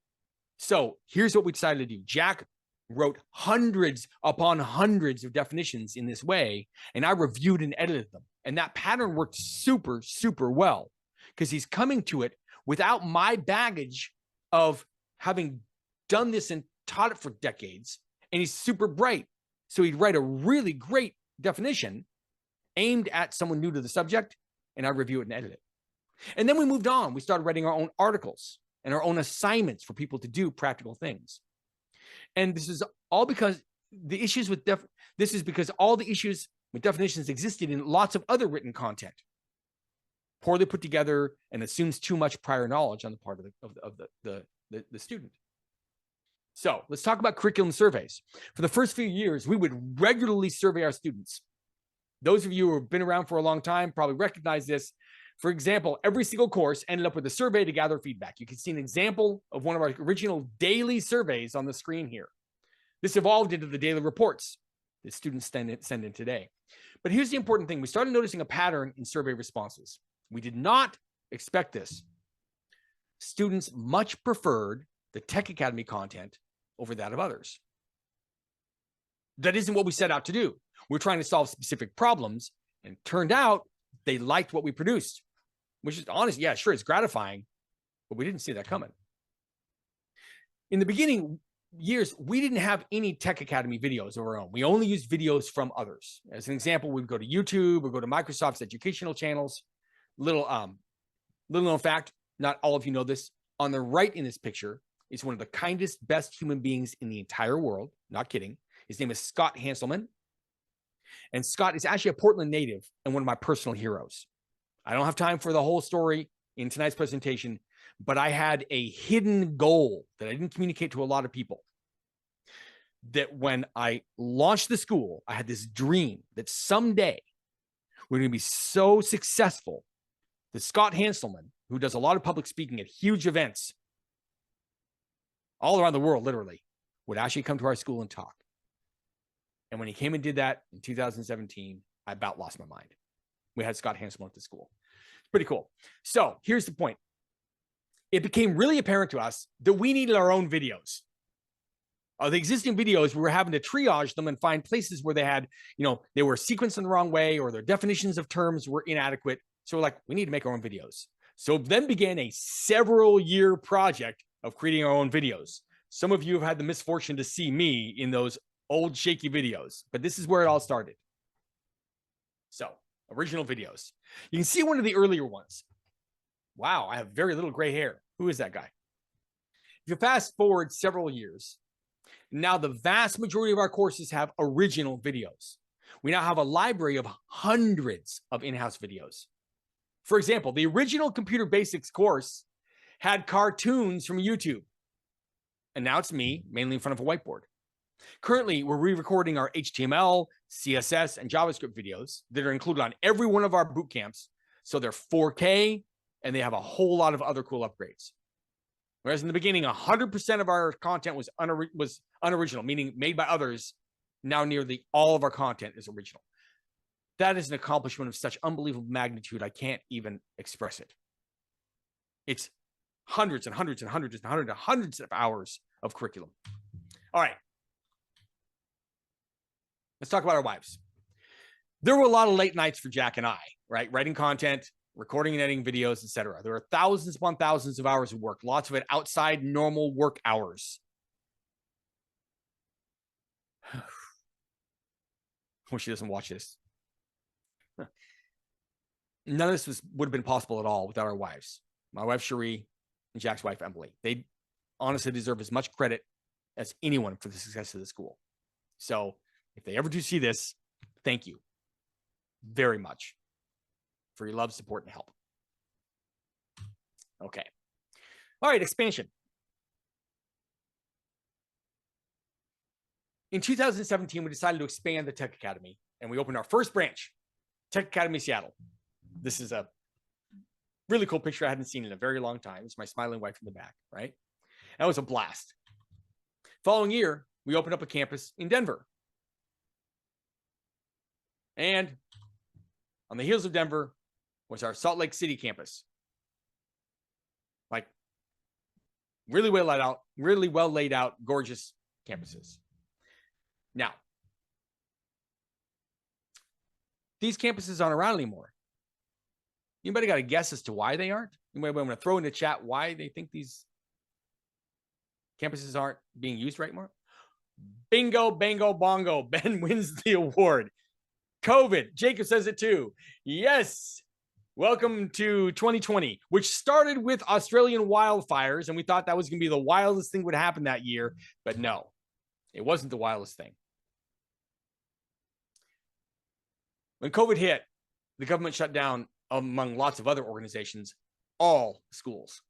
So here's what we decided to do. Jack wrote hundreds upon hundreds of definitions in this way, and I reviewed and edited them. And that pattern worked super, super well because he's coming to it without my baggage of having done this and taught it for decades. And he's super bright. So he'd write a really great definition aimed at someone new to the subject, and I review it and edit it. And then we moved on. We started writing our own articles and our own assignments for people to do practical things. And this is all because the issues with all the issues with definitions existed in lots of other written content, poorly put together and assumes too much prior knowledge on the part of the student. So let's talk about curriculum surveys. For the first few years, we would regularly survey our students. Those of you who have been around for a long time probably recognize this. For example, every single course ended up with a survey to gather feedback. You can see an example of one of our original daily surveys on the screen here. This evolved into the daily reports that students send in today. But here's the important thing. We started noticing a pattern in survey responses. We did not expect this. Students much preferred the Tech Academy content over that of others. That isn't what we set out to do. We're trying to solve specific problems, and it turned out they liked what we produced, which is honest. Yeah, sure, it's gratifying, but we didn't see that coming. In the beginning years, we didn't have any Tech Academy videos of our own. We only used videos from others. As an example, we'd go to YouTube or go to Microsoft's educational channels. Little known fact, not all of you know this. On the right in this picture is one of the kindest, best human beings in the entire world. Not kidding. His name is Scott Hanselman. And Scott is actually a Portland native and one of my personal heroes. I don't have time for the whole story in tonight's presentation, but I had a hidden goal that I didn't communicate to a lot of people. That when I launched the school, I had this dream that someday we're going to be so successful that Scott Hanselman, who does a lot of public speaking at huge events all around the world, literally, would actually come to our school and talk. And when he came and did that in 2017, I about lost my mind. We had Scott Hanselman at the school. It's pretty cool. So here's the point. It became really apparent to us that we needed our own videos. The existing videos, we were having to triage them and find places where they had, they were sequenced in the wrong way or their definitions of terms were inadequate. So we're like, we need to make our own videos. So then began a several-year project of creating our own videos. Some of you have had the misfortune to see me in those old shaky videos, but this is where it all started. So, original videos. You can see one of the earlier ones. Wow, I have very little gray hair. Who is that guy? If you fast forward several years, now the vast majority of our courses have original videos. We now have a library of hundreds of in-house videos. For example, the original Computer Basics course had cartoons from YouTube. And now it's me, mainly in front of a whiteboard. Currently, we're re-recording our HTML, CSS, and JavaScript videos that are included on every one of our boot camps. So they're 4K, and they have a whole lot of other cool upgrades. Whereas in the beginning, 100% of our content was unoriginal, meaning made by others. Now nearly all of our content is original. That is an accomplishment of such unbelievable magnitude, I can't even express it. It's hundreds and hundreds and hundreds and hundreds and hundreds of hours of curriculum. All right. Let's talk about our wives. There were a lot of late nights for Jack and I, right? Writing content, recording and editing videos, etc. There are thousands upon thousands of hours of work, lots of it outside normal work hours. I hope she doesn't watch this. None of this would have been possible at all without our wives. My wife, Cherie, and Jack's wife, Emily. They honestly deserve as much credit as anyone for the success of the school. So if they ever do see this, thank you very much for your love, support, and help. Okay. All right, expansion. In 2017, we decided to expand the Tech Academy, and we opened our first branch, Tech Academy Seattle. This is a really cool picture I hadn't seen in a very long time. It's my smiling wife in the back, right? That was a blast. Following year, we opened up a campus in Denver. And on the heels of Denver was our Salt Lake City campus. Like really well laid out, gorgeous campuses. Now, these campuses aren't around anymore. Anybody got a guess as to why they aren't? Anybody want to throw in the chat why they think these campuses aren't being used right more? Bingo, bango, bongo. Ben wins the award. COVID. Jacob says it too. Yes. Welcome to 2020, which started with Australian wildfires, and we thought that was going to be the wildest thing would happen that year, but no, it wasn't the wildest thing. When COVID hit, the government shut down, among lots of other organizations, all schools.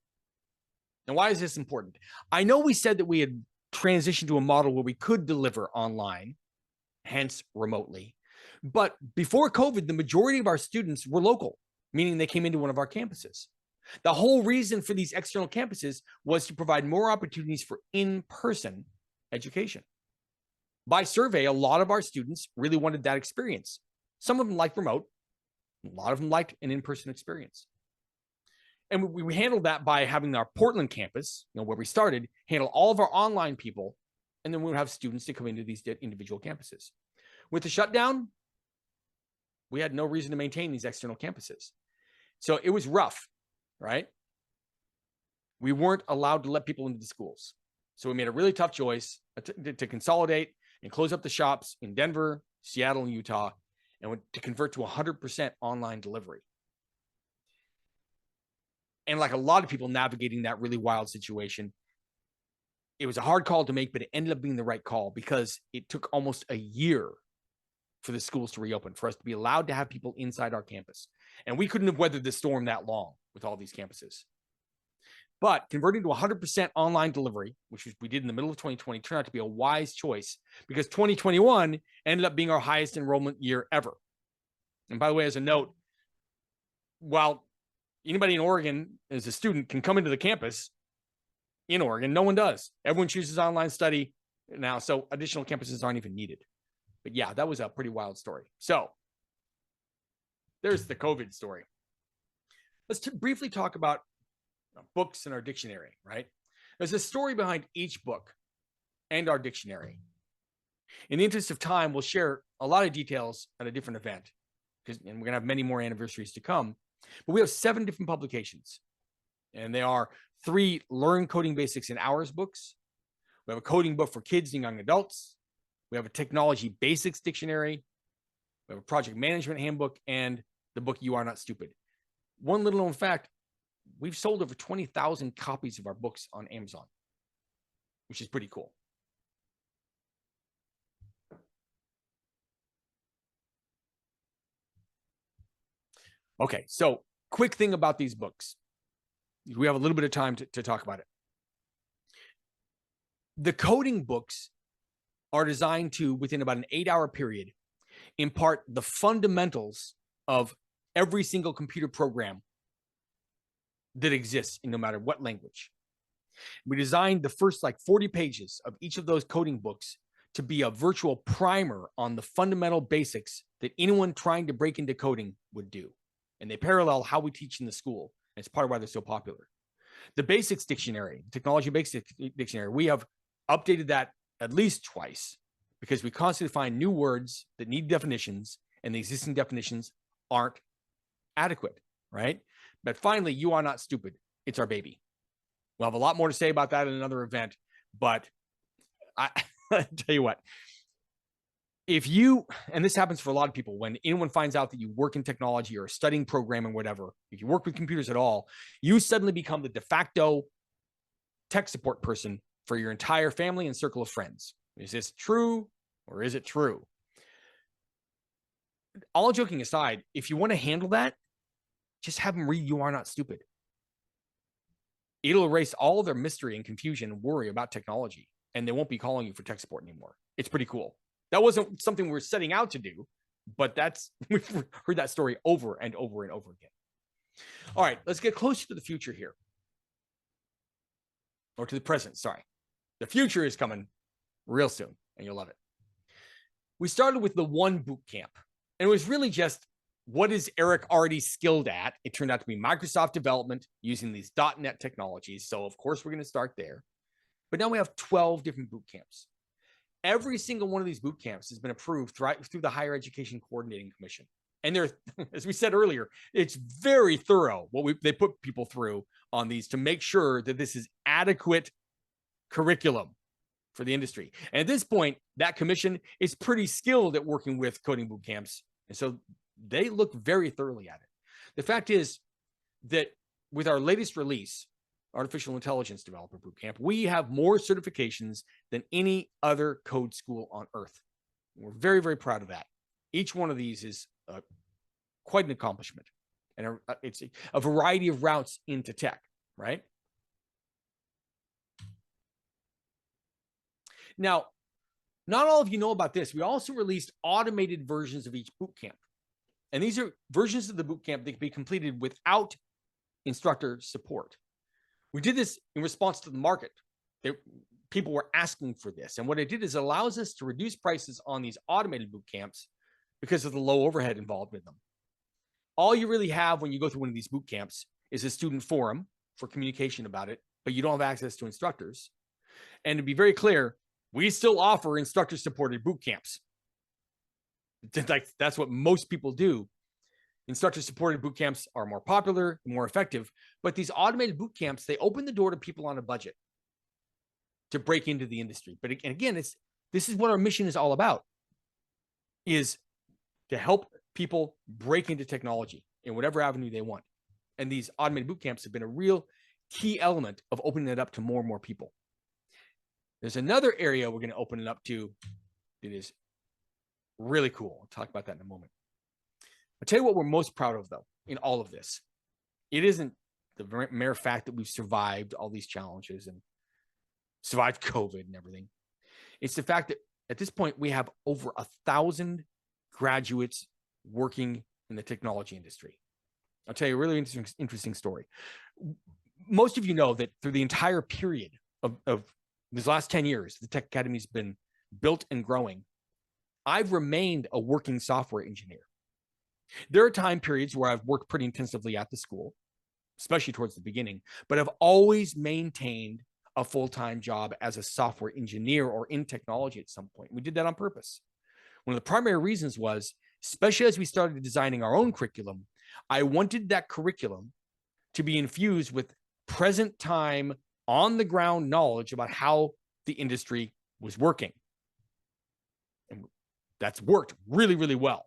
Now, why is this important? I know we said that we had transitioned to a model where we could deliver online, hence remotely. But before COVID, the majority of our students were local, meaning they came into one of our campuses. The whole reason for these external campuses was to provide more opportunities for in-person education. By survey, a lot of our students really wanted that experience. Some of them liked remote. A lot of them liked an in-person experience. And we handled that by having our Portland campus, where we started, handle all of our online people, and then we would have students to come into these individual campuses. With the shutdown, we had no reason to maintain these external campuses. So it was rough, right? We weren't allowed to let people into the schools. So we made a really tough choice to consolidate and close up the shops in Denver, Seattle, and Utah, and to convert to 100% online delivery. And like a lot of people navigating that really wild situation, it was a hard call to make, but it ended up being the right call because it took almost a year for the schools to reopen, for us to be allowed to have people inside our campus. And we couldn't have weathered the storm that long with all these campuses. But converting to 100% online delivery, which we did in the middle of 2020, turned out to be a wise choice because 2021 ended up being our highest enrollment year ever. And by the way, as a note, while anybody in Oregon as a student can come into the campus in Oregon, no one does. Everyone chooses online study now, so additional campuses aren't even needed. But yeah, that was a pretty wild story. So there's the COVID story. Let's briefly talk about books and our dictionary, right? There's a story behind each book and our dictionary. In the interest of time, we'll share a lot of details at a different event, and we're going to have many more anniversaries to come. But we have 7 different publications, and they are 3 Learn Coding Basics in Hours books. We have a coding book for kids and young adults. We have a Technology Basics Dictionary. We have a Project Management Handbook and the book You Are Not Stupid. One little known fact, we've sold over 20,000 copies of our books on Amazon, which is pretty cool. Okay, so quick thing about these books. We have a little bit of time to talk about it. The coding books are designed to, within about an 8-hour period, impart the fundamentals of every single computer program that exists in no matter what language. We designed the first 40 pages of each of those coding books to be a virtual primer on the fundamental basics that anyone trying to break into coding would do. And they parallel how we teach in the school. And it's part of why they're so popular. The Basics Dictionary, Technology Basics Dictionary, we have updated that at least twice because we constantly find new words that need definitions and the existing definitions aren't adequate, right? But finally, You Are Not Stupid. It's our baby. We'll have a lot more to say about that in another event, but I tell you what, if you, and this happens for a lot of people, when anyone finds out that you work in technology or studying programming, whatever, if you work with computers at all, you suddenly become the de facto tech support person for your entire family and circle of friends. Is this true or is it true? All joking aside, if you want to handle that, just have them read You Are Not Stupid. It'll erase all of their mystery and confusion and worry about technology, and they won't be calling you for tech support anymore. It's pretty cool. That wasn't something we were setting out to do, but we've heard that story over and over and over again. All right, let's get closer to the future here. Or to the present, sorry. The future is coming real soon, and you'll love it. We started with the one boot camp, and it was really just, what is Erik already skilled at? It turned out to be Microsoft development using these .NET technologies. So of course we're going to start there. But now we have 12 different boot camps. Every single one of these boot camps has been approved through the Higher Education Coordinating Commission. And they're, as we said earlier, it's very thorough what they put people through on these to make sure that this is adequate curriculum for the industry. And at this point, that commission is pretty skilled at working with coding boot camps. And so they look very thoroughly at it. The fact is that with our latest release, Artificial Intelligence Developer Bootcamp, we have more certifications than any other code school on earth. We're very, very proud of that. Each one of these is quite an accomplishment. And it's a variety of routes into tech, right? Now, Not all of you know about this. We also released automated versions of each boot camp. And these are versions of the boot camp that can be completed without instructor support. We did this in response to the market. People were asking for this. And what it did is it allows us to reduce prices on these automated boot camps because of the low overhead involved with them. All you really have when you go through one of these boot camps is a student forum for communication about it, but you don't have access to instructors. And to be very clear, we still offer instructor-supported boot camps. That's what most people do. Instructor-supported boot camps are more popular, more effective, but these automated boot camps, they open the door to people on a budget to break into the industry. But again, this is what our mission is all about, is to help people break into technology in whatever avenue they want. And these automated boot camps have been a real key element of opening it up to more and more people. There's another area we're going to open it up to that is really cool. I'll talk about that in a moment. I'll tell you what we're most proud of, though, in all of this. It isn't the mere fact that we've survived all these challenges and survived COVID and everything. It's the fact that at this point, we have over 1,000 graduates working in the technology industry. I'll tell you a really interesting story. Most of you know that through the entire period of these last 10 years, the Tech Academy's been built and growing. I've remained a working software engineer. There are time periods where I've worked pretty intensively at the school, especially towards the beginning, but I've always maintained a full-time job as a software engineer or in technology at some point. We did that on purpose. One of the primary reasons was, especially as we started designing our own curriculum, I wanted that curriculum to be infused with present time, on the ground knowledge about how the industry was working. And that's worked really, really well.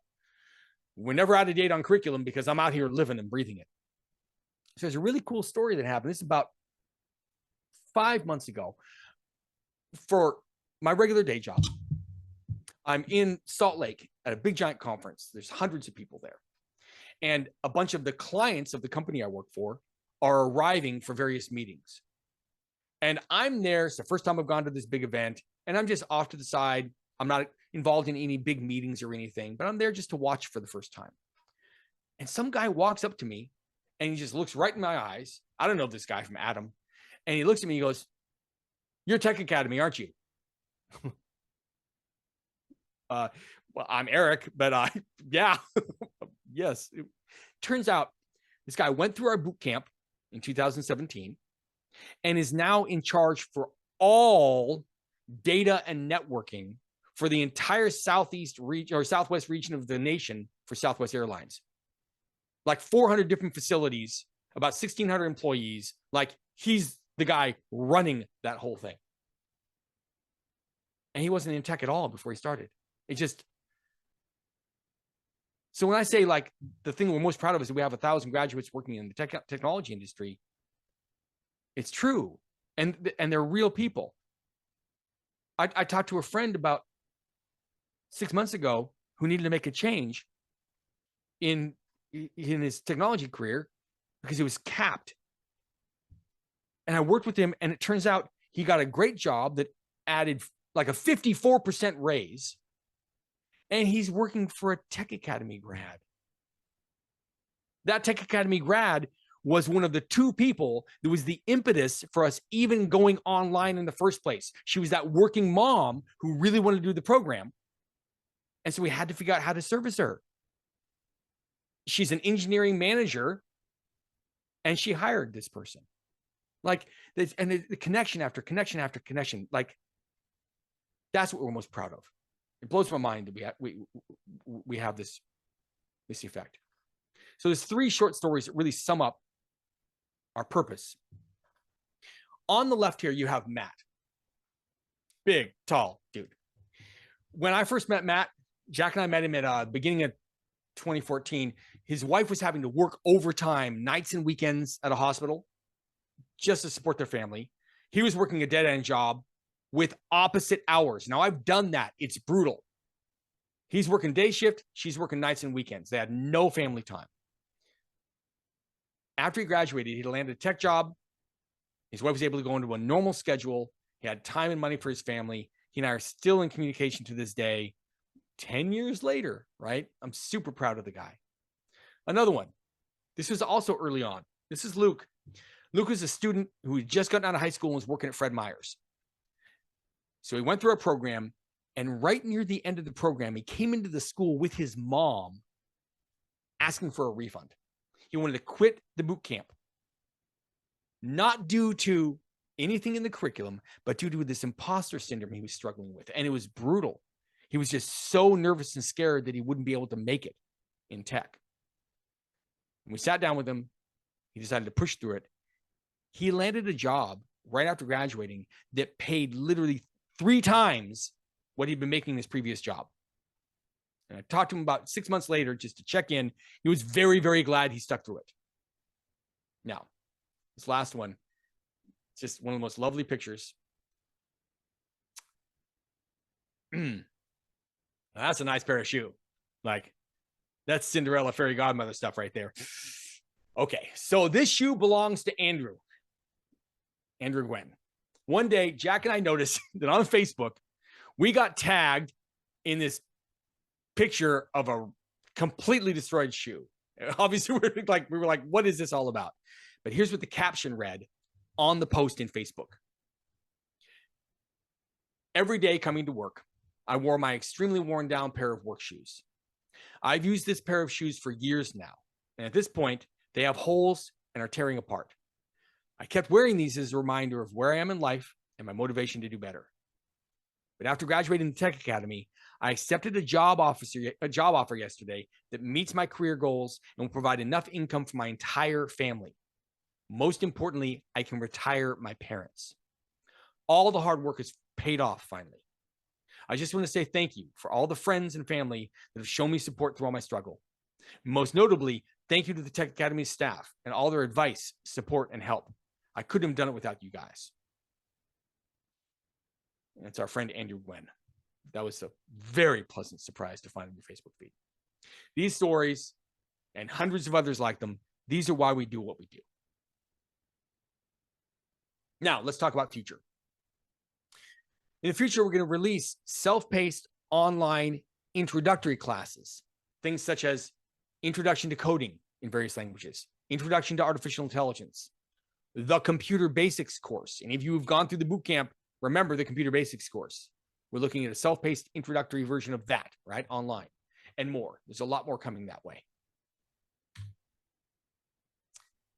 We're never out of date on curriculum because I'm out here living and breathing it. So there's a really cool story that happened. This is about 5 months ago. For my regular day job, I'm in Salt Lake at a big giant conference. There's hundreds of people there. And a bunch of the clients of the company I work for are arriving for various meetings. And I'm there. It's the first time I've gone to this big event, and I'm just off to the side. I'm not involved in any big meetings or anything, but I'm there just to watch for the first time. And some guy walks up to me, and he just looks right in my eyes. I don't know this guy from Adam. And he looks at me, he goes, "You're Tech Academy, aren't you?" Well, I'm Erik, but yeah, yes. It turns out this guy went through our boot camp in 2017 and is now in charge for all data and networking for the entire southeast region or southwest region of the nation for Southwest Airlines. Like 400 different facilities, about 1,600 employees. Like, he's the guy running that whole thing. And he wasn't in tech at all before he started. It just, so when I say, like, the thing we're most proud of is that we have 1,000 graduates working in the technology industry, it's true. And they're real people. I talked to a friend about 6 months ago who needed to make a change in his technology career because he was capped. And I worked with him, and it turns out he got a great job that added like a 54% raise. And he's working for a Tech Academy grad. That Tech Academy grad was one of the two people that was the impetus for us even going online in the first place. She was that working mom who really wanted to do the program. And so we had to figure out how to service her. She's an engineering manager, and she hired this person. Like, and the connection after connection after connection, like, that's what we're most proud of. It blows my mind that we have this effect. So there's 3 short stories that really sum up our purpose. On the left here, you have Matt. Big, tall dude. When I first met Matt, Jack and I met him at the beginning of 2014. His wife was having to work overtime, nights and weekends at a hospital just to support their family. He was working a dead-end job with opposite hours. Now, I've done that. It's brutal. He's working day shift. She's working nights and weekends. They had no family time. After he graduated, he landed a tech job. His wife was able to go into a normal schedule. He had time and money for his family. He and I are still in communication to this day, 10 years later, right? I'm super proud of the guy. Another one. This was also early on. This is Luke. Luke was a student who had just gotten out of high school and was working at Fred Meyer's. So he went through our program, and right near the end of the program, he came into the school with his mom asking for a refund. He wanted to quit the boot camp, not due to anything in the curriculum, but due to this imposter syndrome he was struggling with. And it was brutal. He was just so nervous and scared that he wouldn't be able to make it in tech. And we sat down with him. He decided to push through it. He landed a job right after graduating that paid literally 3 times what he'd been making in his previous job. And I talked to him about 6 months later just to check in. He was very, very glad he stuck through it. Now, this last one, it's just one of the most lovely pictures. That's a nice pair of shoes. Like, that's Cinderella fairy godmother stuff right there. Okay, so this shoe belongs to Andrew Gwen. One day, Jack and I noticed that on Facebook, we got tagged in this picture of a completely destroyed shoe. Obviously, we were like, what is this all about? But here's what the caption read on the post in Facebook. Every day coming to work, I wore my extremely worn down pair of work shoes. I've used this pair of shoes for years now, and at this point, they have holes and are tearing apart. I kept wearing these as a reminder of where I am in life and my motivation to do better. But after graduating the Tech Academy, I accepted a job offer yesterday that meets my career goals and will provide enough income for my entire family. Most importantly, I can retire my parents. All the hard work is paid off finally. I just want to say thank you for all the friends and family that have shown me support through all my struggle. Most notably, thank you to the Tech Academy staff and all their advice, support, and help. I couldn't have done it without you guys. And it's our friend Andrew Gwen. That was a very pleasant surprise to find on your Facebook feed. These stories and hundreds of others like them, these are why we do what we do. Now, let's talk about future. In the future, we're going to release self-paced online introductory classes, things such as introduction to coding in various languages, introduction to artificial intelligence, the computer basics course. Any of you who've gone through the boot camp, remember the computer basics course. We're looking at a self-paced introductory version of that, right? Online and more. There's a lot more coming that way.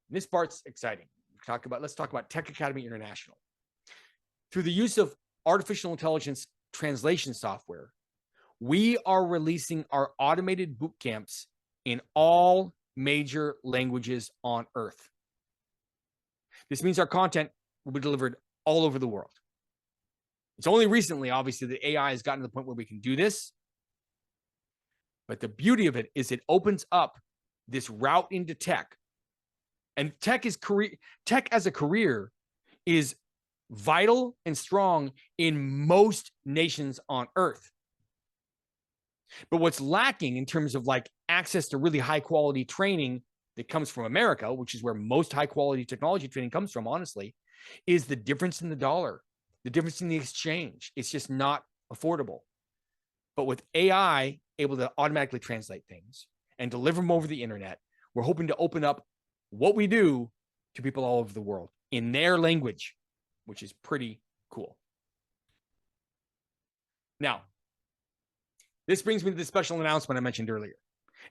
This part's exciting. Let's talk about Tech Academy International. Through the use of artificial intelligence translation software, we are releasing our automated boot camps in all major languages on Earth. This means our content will be delivered all over the world. It's only recently, obviously, that AI has gotten to the point where we can do this. But the beauty of it is it opens up this route into tech. And tech as a career is vital and strong in most nations on Earth. But what's lacking in terms of like access to really high quality training that comes from America, which is where most high quality technology training comes from, honestly, is the difference in the dollar, the difference in the exchange. It's just not affordable. But with AI able to automatically translate things and deliver them over the internet, we're hoping to open up what we do to people all over the world in their language, which is pretty cool. Now, this brings me to the special announcement I mentioned earlier.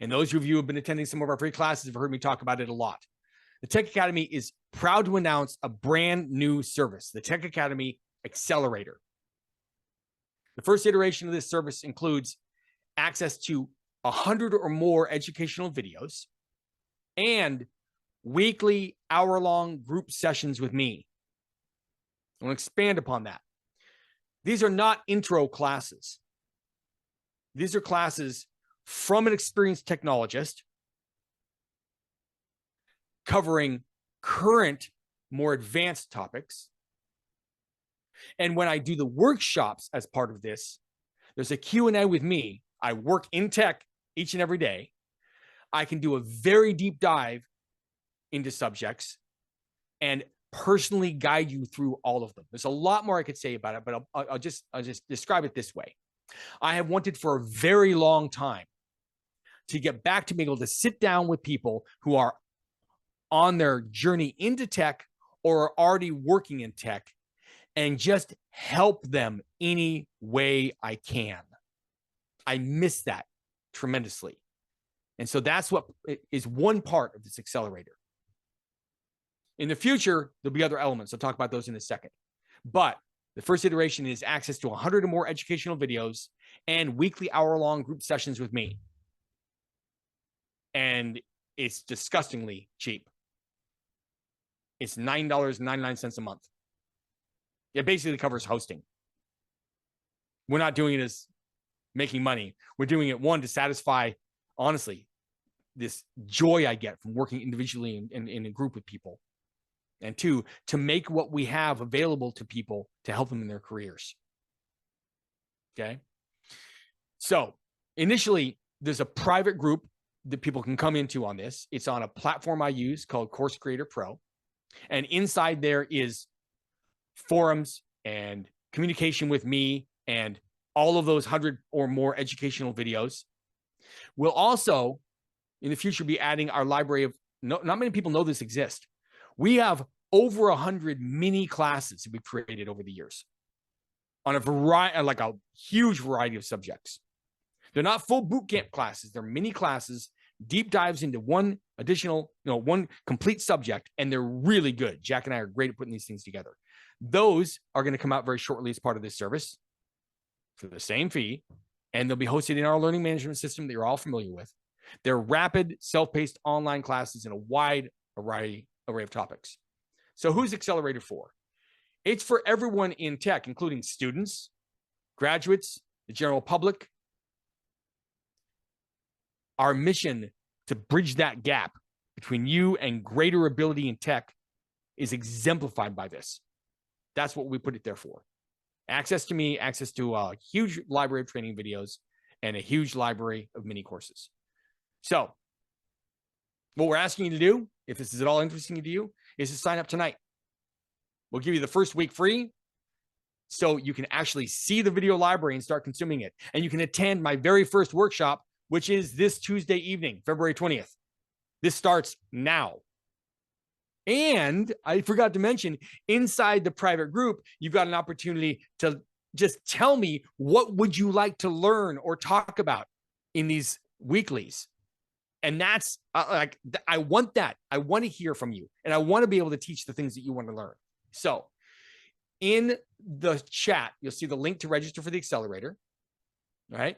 And those of you who have been attending some of our free classes have heard me talk about it a lot. The Tech Academy is proud to announce a brand new service, the Tech Academy Accelerator. The first iteration of this service includes access to 100 or more educational videos and weekly hour-long group sessions with me. I want to expand upon that. These are not intro classes. These are classes from an experienced technologist covering current, more advanced topics. And when I do the workshops as part of this, there's a Q&A with me. I work in tech each and every day. I can do a very deep dive into subjects and personally guide you through all of them. There's a lot more I could say about it, but I'll just describe it this way. I have wanted for a very long time to get back to being able to sit down with people who are on their journey into tech or are already working in tech and just help them any way I can. I miss that tremendously. And so that's what is one part of this accelerator. In the future, there'll be other elements. I'll talk about those in a second. But the first iteration is access to 100 or more educational videos and weekly hour-long group sessions with me. And it's disgustingly cheap. It's $9.99 a month. It basically covers hosting. We're not doing it as making money. We're doing it, one, to satisfy, honestly, this joy I get from working individually in a group with people. And two, to make what we have available to people to help them in their careers. Okay. So initially, there's a private group that people can come into on this. It's on a platform I use called Course Creator Pro. And inside there is forums and communication with me and all of those 100 or more educational videos. We'll also, in the future, be adding our library of, not many people know this exists. We have over 100 mini classes that we've created over the years on a variety, like a huge variety of subjects. They're not full boot camp classes. They're mini classes, deep dives into one additional, one complete subject, and they're really good. Jack and I are great at putting these things together. Those are going to come out very shortly as part of this service for the same fee, and they'll be hosted in our learning management system that you're all familiar with. They're rapid, self-paced online classes in a wide array of topics. So who's Accelerator for? It's for everyone in tech, including students, graduates, the general public. Our mission to bridge that gap between you and greater ability in tech is exemplified by this. That's what we put it there for. Access to me, access to a huge library of training videos, and a huge library of mini courses. So what we're asking you to do, if this is at all interesting to you, is to sign up tonight. We'll give you the first week free so you can actually see the video library and start consuming it. And you can attend my very first workshop, which is this Tuesday evening, February 20th. This starts now. And I forgot to mention, inside the private group, you've got an opportunity to just tell me, what would you like to learn or talk about in these weeklies? And that's I want that. I want to hear from you. And I want to be able to teach the things that you want to learn. So in the chat, you'll see the link to register for the accelerator. All right.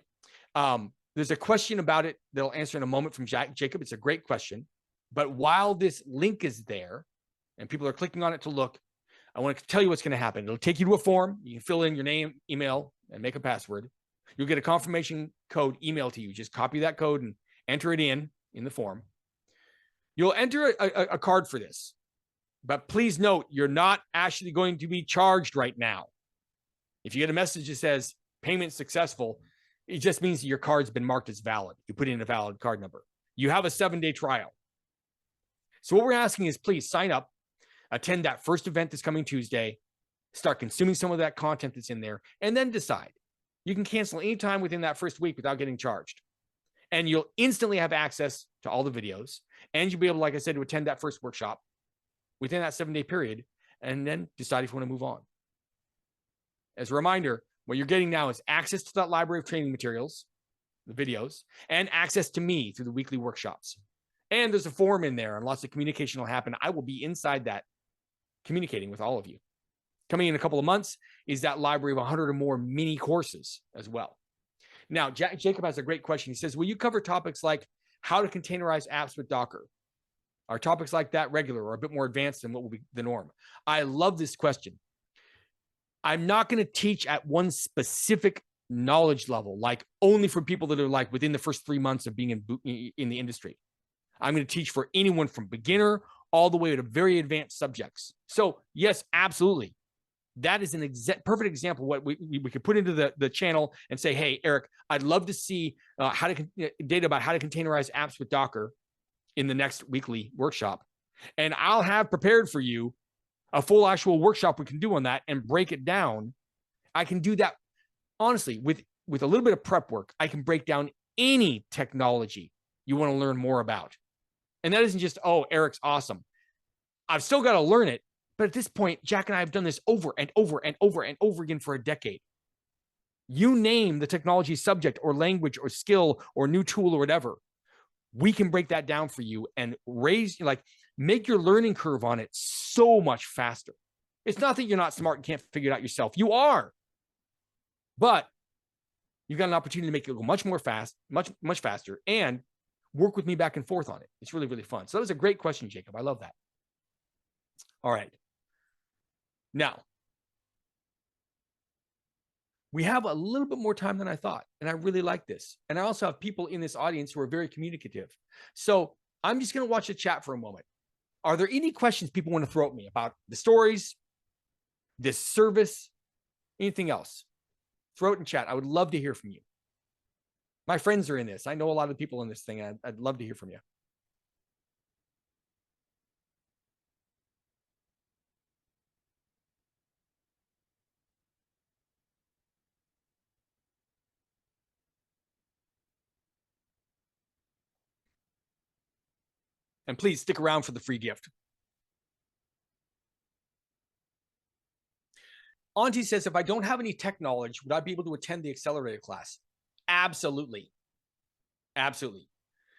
There's a question about it that I'll answer in a moment from Jacob. It's a great question. But while this link is there and people are clicking on it to look, I want to tell you what's going to happen. It'll take you to a form. You can fill in your name, email, and make a password. You'll get a confirmation code emailed to you. Just copy that code and enter it in the form. You'll enter a card for this. But please note, you're not actually going to be charged right now. If you get a message that says payment successful, it just means that your card's been marked as valid. You put in a valid card number. You have a 7-day trial. So what we're asking is, please sign up, attend that first event this coming Tuesday, start consuming some of that content that's in there, and then decide. You can cancel anytime within that first week without getting charged. And you'll instantly have access to all the videos. And you'll be able, like I said, to attend that first workshop within that 7-day period, and then decide if you want to move on. As a reminder, what you're getting now is access to that library of training materials, the videos, and access to me through the weekly workshops. And there's a forum in there, and lots of communication will happen. I will be inside that communicating with all of you. Coming in a couple of months is that library of 100 or more mini courses as well. Now, Jacob has a great question. He says, will you cover topics like how to containerize apps with Docker? Are topics like that regular or a bit more advanced than what will be the norm? I love this question. I'm not going to teach at one specific knowledge level, like only for people that are like within the first 3 months of being in the industry. I'm going to teach for anyone from beginner all the way to very advanced subjects. So yes, absolutely. That is an perfect example of what we could put into the channel and say, hey, Eric, I'd love to see data about how to containerize apps with Docker in the next weekly workshop. And I'll have prepared for you a full actual workshop we can do on that and break it down. I can do that honestly with a little bit of prep work. I can break down any technology you want to learn more about. And that isn't just, oh, Erik's awesome. I've still got to learn it. But at this point, Jack and I have done this over and over and over and over again for a decade. You name the technology subject or language or skill or new tool or whatever, we can break that down for you and make your learning curve on it so much faster. It's not that you're not smart and can't figure it out yourself. You are. But you've got an opportunity to make it go much more fast, much faster, and work with me back and forth on it. It's really, really fun. So that was a great question, Jacob. I love that. All right. Now, we have a little bit more time than I thought, and I really like this. And I also have people in this audience who are very communicative. So I'm just going to watch the chat for a moment. Are there any questions people want to throw at me about the stories, this service, anything else? Throw it in chat. I would love to hear from you. My friends are in this. I know a lot of people in this thing. I'd love to hear from you. And please stick around for the free gift. Auntie says, if I don't have any tech knowledge, would I be able to attend the accelerator class? Absolutely. Absolutely.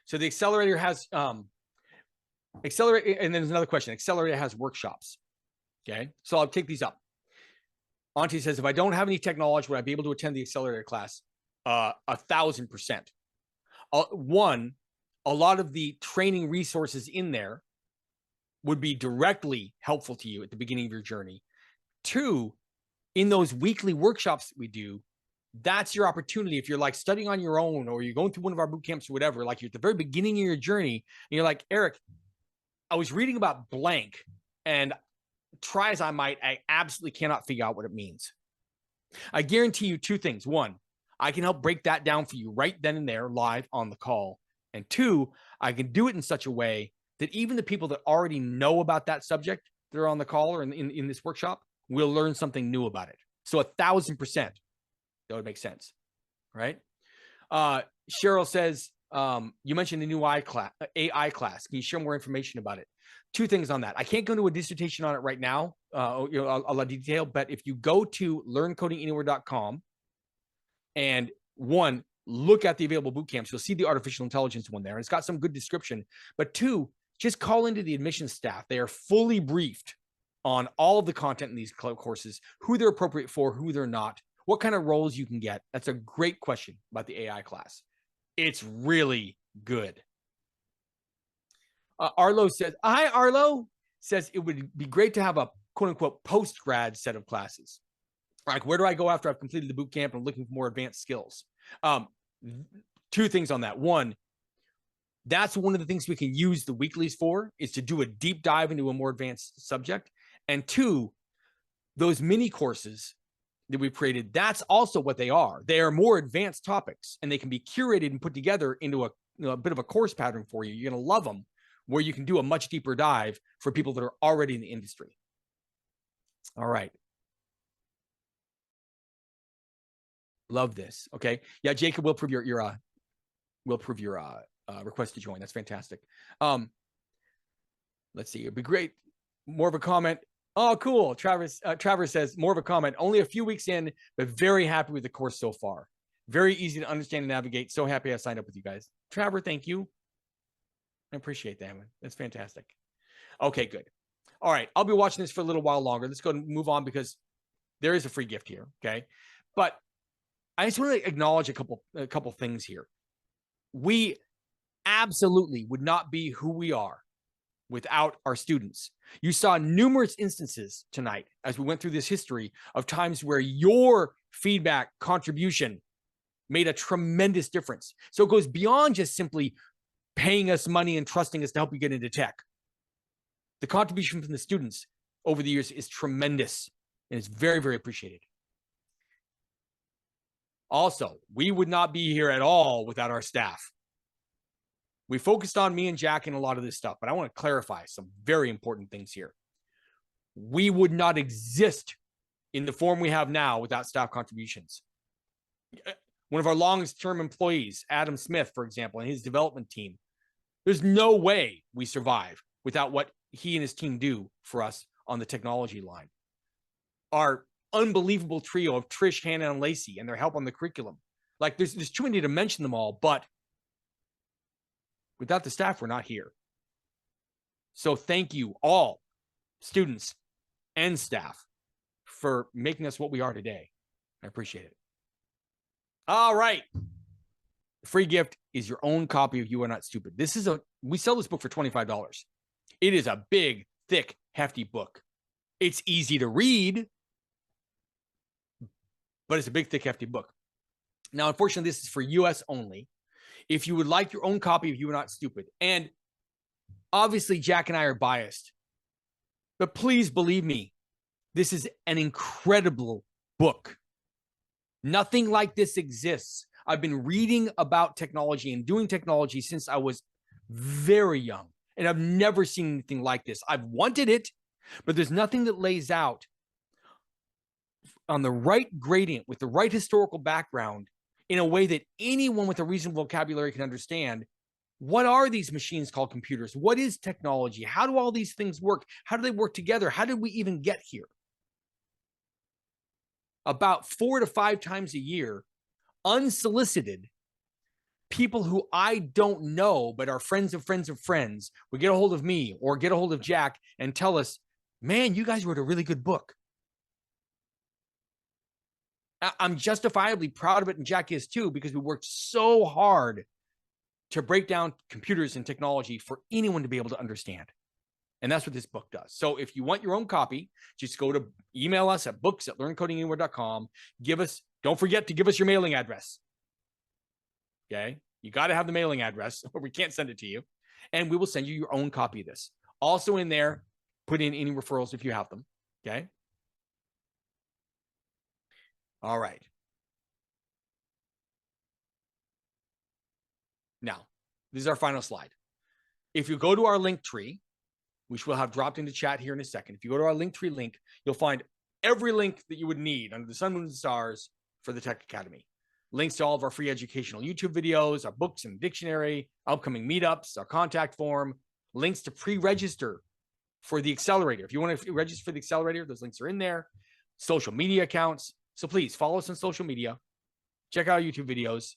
So the accelerator has accelerator, and then there's another question. Accelerator has workshops. Okay. So I'll take these up. Auntie says, if I don't have any tech knowledge, would I be able to attend the accelerator class? 1,000%. One, a lot of the training resources in there would be directly helpful to you at the beginning of your journey. Two, in those weekly workshops that we do, that's your opportunity. If you're like studying on your own or you're going through one of our boot camps or whatever, like you're at the very beginning of your journey and you're like, Erik, I was reading about blank, and try as I might, I absolutely cannot figure out what it means. I guarantee you two things. One, I can help break that down for you right then and there live on the call. And two, I can do it in such a way that even the people that already know about that subject that are on the call or in this workshop will learn something new about it. So 1,000%, that would make sense, right? Cheryl says, you mentioned the new AI class. Can you share more information about it? Two things on that. I can't go into a dissertation on it right now, a lot of detail, but if you go to learncodinganywhere.com and one, look at the available boot camps, you'll see the artificial intelligence one there. And it's got some good description. But two, just call into the admissions staff. They are fully briefed on all of the content in these courses, who they're appropriate for, who they're not, what kind of roles you can get. That's a great question about the AI class. It's really good. Arlo says, hi, Arlo. Says it would be great to have a quote unquote post-grad set of classes. Like, where do I go after I've completed the boot camp and I'm looking for more advanced skills? Two things on that. One, that's one of the things we can use the weeklies for, is to do a deep dive into a more advanced subject. And two, those mini courses that we've created, that's also what they are. They are more advanced topics, and they can be curated and put together into a bit of a course pattern for you. You're going to love them, where you can do a much deeper dive for people that are already in the industry. All right. Love this. Okay. Yeah, Jacob will prove your request to join. That's fantastic. Let's see. It'd be great. More of a comment. Oh, cool. Travis says, more of a comment. Only a few weeks in, but very happy with the course so far. Very easy to understand and navigate. So happy I signed up with you guys. Trevor, thank you. I appreciate that, man. That's fantastic. Okay, good. All right. I'll be watching this for a little while longer. Let's go and move on, because there is a free gift here. Okay. But I just want to acknowledge a couple things here. We absolutely would not be who we are without our students. You saw numerous instances tonight as we went through this history of times where your feedback contribution made a tremendous difference. So it goes beyond just simply paying us money and trusting us to help you get into tech. The contribution from the students over the years is tremendous, and it's very, very appreciated. Also, we would not be here at all without our staff. We focused on me and Jack in a lot of this stuff, but I want to clarify some very important things here. we would not exist in the form we have now without staff contributions. One of our longest term employees, Adam Smith, for example, and his development team, there's no way we survive without what he and his team do for us on the technology line. Our unbelievable trio of Trish, Hannah, and Lacey and their help on the curriculum. Like there's too many to mention them all, but without the staff, we're not here. So thank you all, students and staff, for making us what we are today. I appreciate it. All right. The free gift is your own copy of You Are Not Stupid. We sell this book for $25. It is a big, thick, hefty book. It's easy to read, but it's a big, thick, hefty book. Now, unfortunately, this is for US only. If you would like your own copy of You Are Not Stupid, and obviously Jack and I are biased, but please believe me, this is an incredible book. Nothing like this exists. I've been reading about technology and doing technology since I was very young, and I've never seen anything like this. I've wanted it, but there's nothing that lays out on the right gradient with the right historical background in a way that anyone with a reasonable vocabulary can understand. What are these machines called computers? What is technology? How do all these things work? How do they work together? How did we even get here? About 4 to 5 times a year, unsolicited, people who I don't know, but are friends of friends of friends, would get a hold of me or get a hold of Jack and tell us, man, you guys wrote a really good book. I'm justifiably proud of it, and Jack is too, because we worked so hard to break down computers and technology for anyone to be able to understand. And that's what this book does. So if you want your own copy, just go to email us at books@learncodinganywhere.com. Don't forget to give us your mailing address. Okay. You got to have the mailing address or we can't send it to you. And we will send you your own copy of this. Also in there, put in any referrals if you have them. Okay. All right. Now, this is our final slide. If you go to our link tree, which we'll have dropped into chat here in a second, if you go to our Linktree link, you'll find every link that you would need under the sun, moon, and stars for the Tech Academy. Links to all of our free educational YouTube videos, our books and dictionary, upcoming meetups, our contact form, links to pre-register for the accelerator. If you want to register for the accelerator, those links are in there. Social media accounts. So please follow us on social media. Check out our YouTube videos.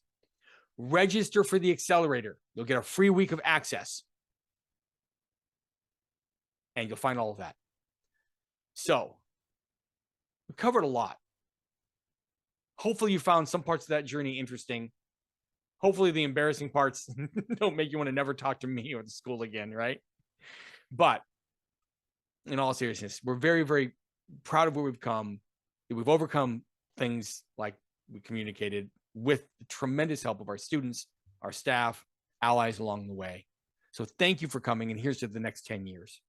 Register for the accelerator. You'll get a free week of access. And you'll find all of that. So, we covered a lot. Hopefully you found some parts of that journey interesting. Hopefully the embarrassing parts don't make you want to never talk to me or the school again, right? But in all seriousness, we're very, very proud of where we've come. We've overcome things like we communicated with the tremendous help of our students, our staff, allies along the way. So thank you for coming, and here's to the next 10 years.